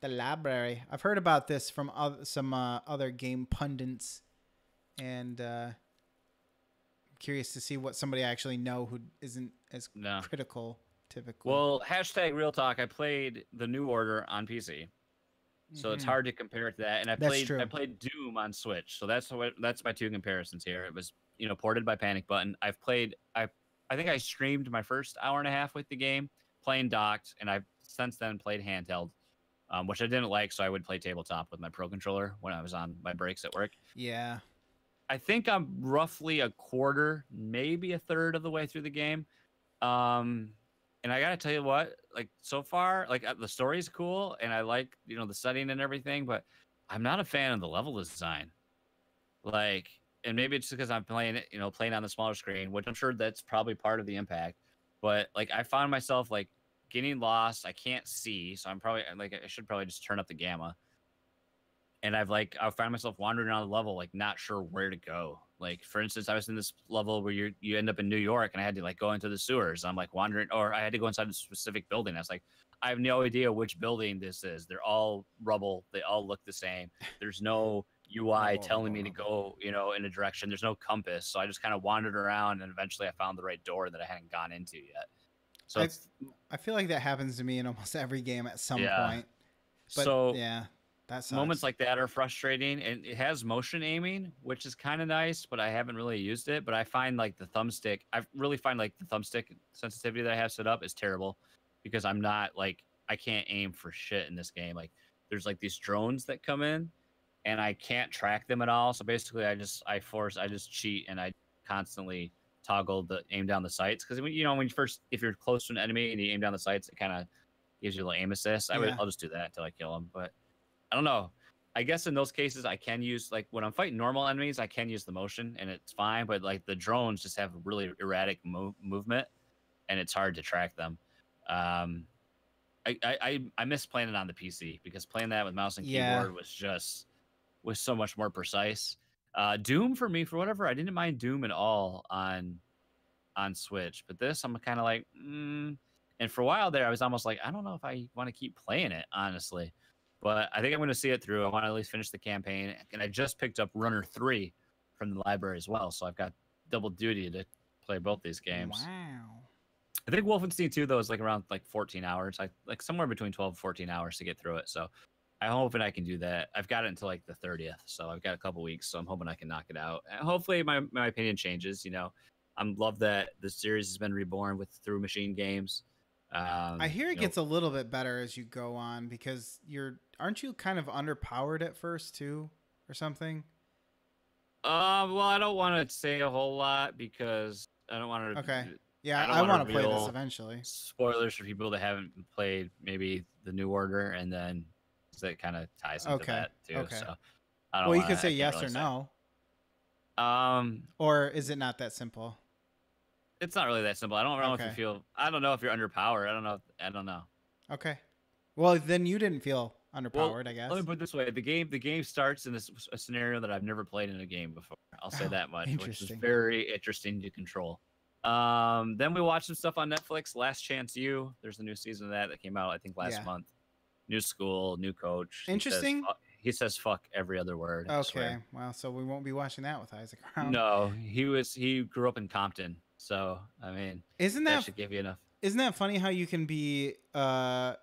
library. I've heard about this from some other game pundits, and I'm curious to see what somebody actually know who isn't as critical typically. Well, hashtag real talk. I played the New Order on PC. So it's hard to compare it to that. And I played Doom on Switch. So that's my 2 comparisons here. It was, ported by Panic Button. I think I streamed my first hour and a half with the game, playing docked, and I've since then played handheld, which I didn't like, so I would play tabletop with my Pro Controller when I was on my breaks at work. Yeah. I think I'm roughly a quarter, maybe a third of the way through the game. And I gotta tell you what, like so far, like the story's cool, and I like the setting and everything, but I'm not a fan of the level design. Like, and maybe it's because I'm playing it, playing on the smaller screen, which I'm sure that's probably part of the impact. But like, I found myself like getting lost. I can't see, so I'm probably like I should probably just turn up the gamma. And I found myself wandering around the level, like not sure where to go. Like, for instance, I was in this level where you end up in New York, and I had to like go into the sewers. I'm like wandering, or I had to go inside a specific building. I was like, I have no idea which building this is. They're all rubble. They all look the same. There's no UI telling me to go, in a direction. There's no compass. So I just kind of wandered around, and eventually I found the right door that I hadn't gone into yet. So I feel like that happens to me in almost every game at some point. But yeah. Moments like that are frustrating, and it has motion aiming, which is kind of nice, but I haven't really used it. But I find like the thumbstick sensitivity that I have set up is terrible, because I'm not like, I can't aim for shit in this game. Like, there's like these drones that come in, and I can't track them at all. So basically, I just cheat, and I constantly toggle the aim down the sights, because if you're close to an enemy and you aim down the sights, it kind of gives you a little aim assist. I'll just do that until I kill them, but. I don't know. I guess in those cases, I can use, like, when I'm fighting normal enemies, I can use the motion, and it's fine. But, like, the drones just have really erratic movement, and it's hard to track them. I miss playing it on the PC because playing that with mouse and keyboard was so much more precise. Doom for me, for whatever, I didn't mind Doom at all on Switch, but this I'm kind of like, and for a while there, I was almost like, I don't know if I want to keep playing it, honestly. But I think I'm going to see it through. I want to at least finish the campaign, and I just picked up Runner 3 from the library as well, so I've got double duty to play both these games. Wow. I think Wolfenstein 2 though is like around like 14 hours, like somewhere between 12 and 14 hours to get through it. So I'm hoping I can do that. I've got it until like the 30th, so I've got a couple weeks. So I'm hoping I can knock it out. And hopefully my opinion changes. You know, I'm love that the series has been reborn through Machine Games. I hear it gets a little bit better as you go on because aren't you kind of underpowered at first too, or something? Well, I don't want to say a whole lot because I don't want to. Okay. Yeah, I want to play this eventually. Spoilers for people that haven't played maybe the New Order, and then that kind of ties into that too. Okay. So, I don't well, you could say yes or no. Or is it not that simple? It's not really that simple. I don't know if you feel. I don't know if you're underpowered. I don't know. Okay. Well, then you didn't feel underpowered, I guess. Let me put it this way: the game starts in a scenario that I've never played in a game before. I'll say that much, which is very interesting to control. Then we watched some stuff on Netflix. Last Chance U. There's a new season of that came out, I think, last month. New school, new coach. Interesting. He says fuck every other word. Okay. Well, so we won't be watching that with Isaac around. No, he grew up in Compton, so I mean, that should give you enough. Isn't that funny how you can be a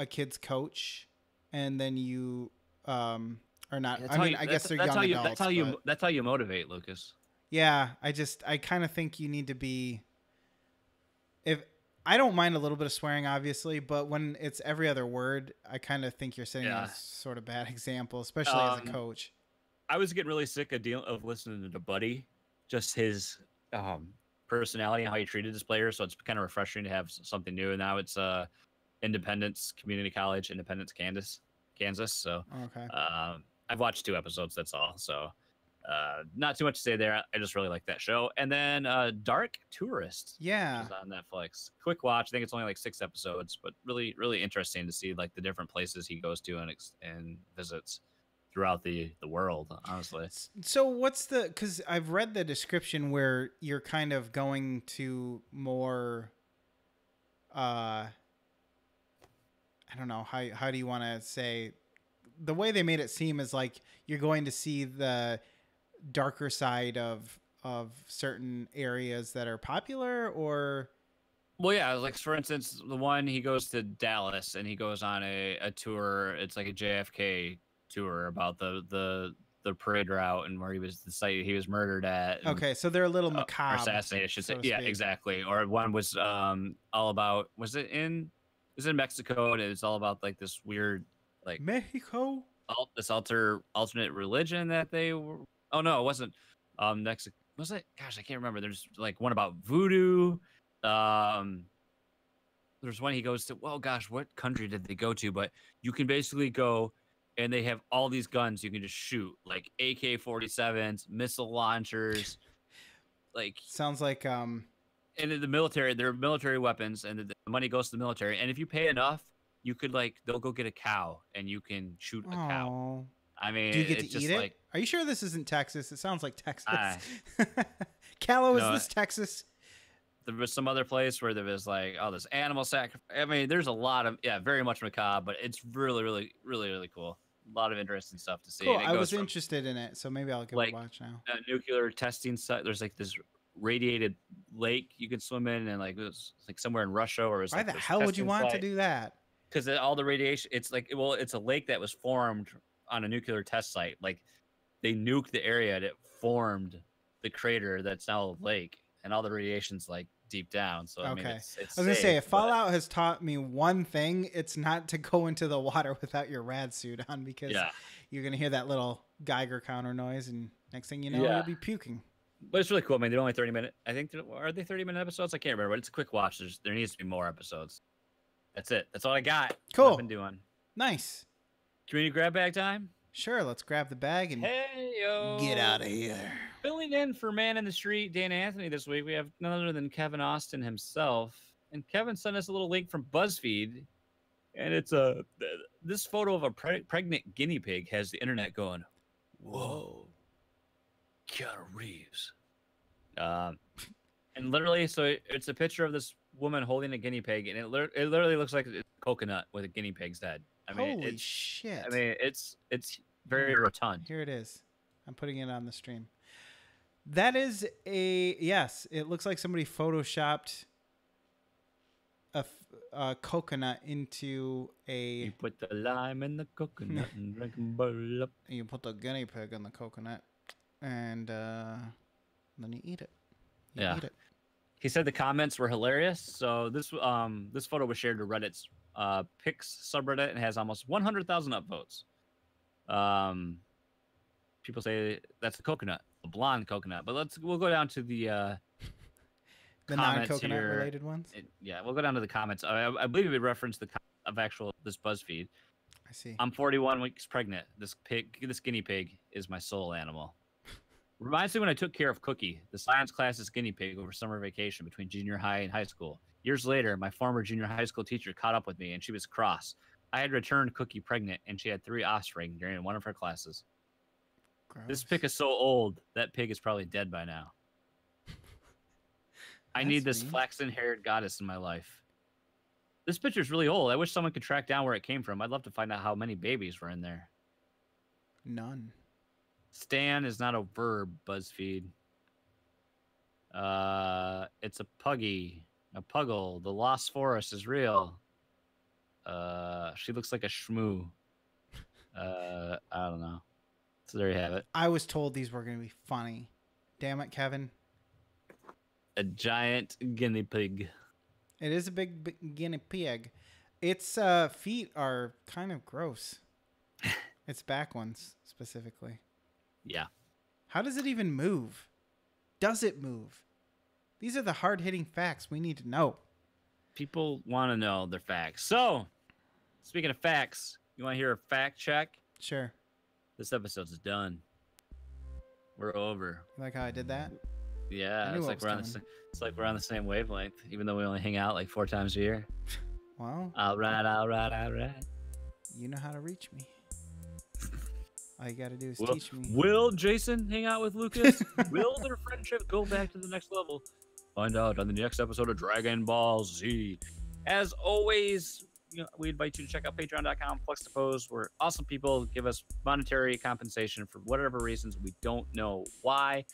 kid's coach, and then you are not? I guess they're young adults. That's how you motivate, Lucas. Yeah, I kind of think you need to be. If I don't mind a little bit of swearing, obviously, but when it's every other word, I kind of think you're setting a sort of bad example, especially as a coach. I was getting really sick of listening to Buddy, just his personality and how he treated his players. So it's kind of refreshing to have something new. And now it's Independence Community College, Independence, Kansas. So I've watched 2 episodes. That's all. So. Not too much to say there. I just really like that show. And then Dark Tourist. Yeah. Which is on Netflix. Quick watch. I think it's only like 6 episodes, but really, really interesting to see like the different places he goes to and visits throughout the world, honestly. So what's because I've read the description where you're kind of going to more, I don't know, how do you want to say, the way they made it seem is like you're going to see the darker side of certain areas that are popular, or well, yeah, like for instance, the one he goes to Dallas and he goes on a tour. It's like a JFK tour about the parade route and where he was the site he was murdered at. And, okay, so they're a little macabre, assassinated, I should say. Yeah, exactly. Or one was all about it was in Mexico, and it's all about like this weird like Mexico, this alternate religion that they were. Oh no, it wasn't. Next was it? Gosh, I can't remember. There's like one about voodoo. There's one he goes to. Well, gosh, what country did they go to? But you can basically go, and they have all these guns you can just shoot, like AK-47s, missile launchers. Like sounds like And in the military, they're military weapons, and the money goes to the military. And if you pay enough, you could they'll go get a cow, and you can shoot a cow. I mean, do you get to eat it? Are you sure this isn't Texas? It sounds like Texas. Callow, is this Texas? There was some other place where there was like, oh, this animal sacrifice. I mean, there's a lot of, very much macabre, but it's really, really, really, really cool. A lot of interesting stuff to see. Cool. I was interested in it, so maybe I'll give it a watch now. A nuclear testing site. There's like this radiated lake you can swim in, and like it was like somewhere in Russia, or it was why the hell would you want to do that? Because all the radiation. It's like, well, it's a lake that was formed on a nuclear test site. Like they nuked the area and it formed the crater that's now a lake, and all the radiation's like deep down. So I mean, it's I was gonna say, if Fallout has taught me one thing, it's not to go into the water without your rad suit on, because you're gonna hear that little Geiger counter noise, and next thing you know, you'll be puking. But it's really cool. I mean, they're only 30-minute. I think are they 30-minute episodes? I can't remember. But it's a quick watch. There needs to be more episodes. That's it. That's all I got. Cool. What I've been doing. Nice. Community grab bag time. Sure, let's grab the bag and get out of here. Filling in for Man in the Street, Dan Anthony this week, we have none other than Kevin Austin himself. And Kevin sent us a little link from BuzzFeed And it's this photo of a pregnant guinea pig has the internet going, whoa, Keanu Reeves. And literally, so it's a picture of this woman holding a guinea pig, and it literally looks like a coconut with a guinea pig's head. I mean, Holy shit! I mean, it's very rotund. Here it is. I'm putting it on the stream. That is yes. It looks like somebody photoshopped a coconut into a. You put the lime in the coconut and drink them both up. You put the guinea pig in the coconut, and then you eat it. You eat it. He said the comments were hilarious. So this photo was shared to Reddit's Pics subreddit and has almost 100,000 upvotes. People say that's a coconut, a blonde coconut. But we'll go down to the non-coconut related ones. We'll go down to the comments. I believe we referenced this BuzzFeed. I see. I'm 41 weeks pregnant. This guinea pig is my soul animal. Reminds me when I took care of Cookie, the science class's guinea pig, over summer vacation between junior high and high school. Years later, my former junior high school teacher caught up with me, and she was cross. I had returned Cookie pregnant, and she had 3 offspring during one of her classes. Gross. This pig is so old, that pig is probably dead by now. I need this flaxen-haired goddess in my life. This picture's really old. I wish someone could track down where it came from. I'd love to find out how many babies were in there. None. Stan is not a verb, BuzzFeed. It's a puggy. A puggle. The Lost Forest is real. She looks like a shmoo. I don't know. So there you have it. I was told these were going to be funny. Damn it, Kevin. A giant guinea pig. It is a big guinea pig. Its feet are kind of gross. Its back ones, specifically. Yeah. How does it even move? Does it move? These are the hard-hitting facts we need to know. People want to know their facts. So, speaking of facts, you want to hear a fact check? Sure. This episode's done. We're over. You like how I did that? Yeah, it's like we're on the same wavelength, even though we only hang out like 4 times a year. Well. All right. You know how to reach me. All you gotta do is teach me. Will Jason hang out with Lucas? Will their friendship go back to the next level? Find out on the next episode of Dragon Ball Z. As always, we invite you to check out patreon.com, Fluxtaposed. We're awesome people. Give us monetary compensation for whatever reasons. We don't know why.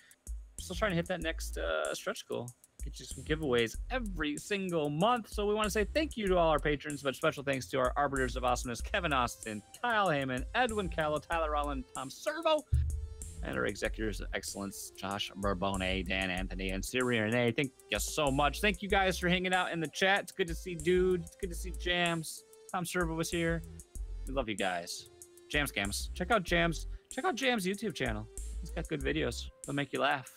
Still trying to hit that next stretch goal. Get you some giveaways every single month. So we want to say thank you to all our patrons, but special thanks to our arbiters of awesomeness, Kevin Austin, Kyle Heyman, Edwin Callow, Tyler Rowland, Tom Servo, and our executors of excellence, Josh Barbone, Dan Anthony, and Siri Renee. Thank you so much. Thank you guys for hanging out in the chat. It's good to see Dude. It's good to see Jams. Tom Servo was here. We love you guys. Jams Scams. Check out Jams' YouTube channel. He's got good videos. They'll make you laugh.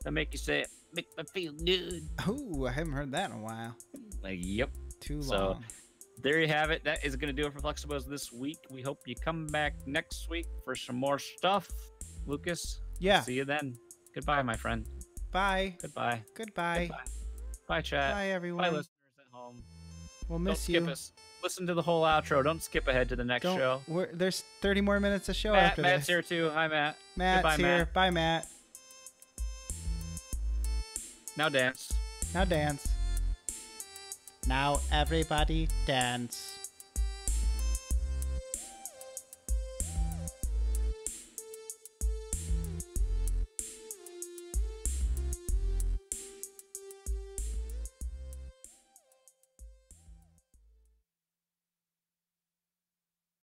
They'll make you say, make me feel good. Oh, I haven't heard that in a while. Yep. Too long. So there you have it. That is going to do it for Fluxtaposed this week. We hope you come back next week for some more stuff. Lucas. Yeah. See you then. Goodbye, my friend. Bye. Goodbye. Goodbye. Bye, chat. Bye, everyone. Bye, listeners at home. We'll miss Don't you. skip us. Listen to the whole outro. Don't skip ahead to the next show. There's 30 more minutes of show Matt, after Matt's this. here too. Hi, Matt. Matt's Goodbye, here. Matt. Bye, Matt. Now dance. Now dance. Now everybody dance.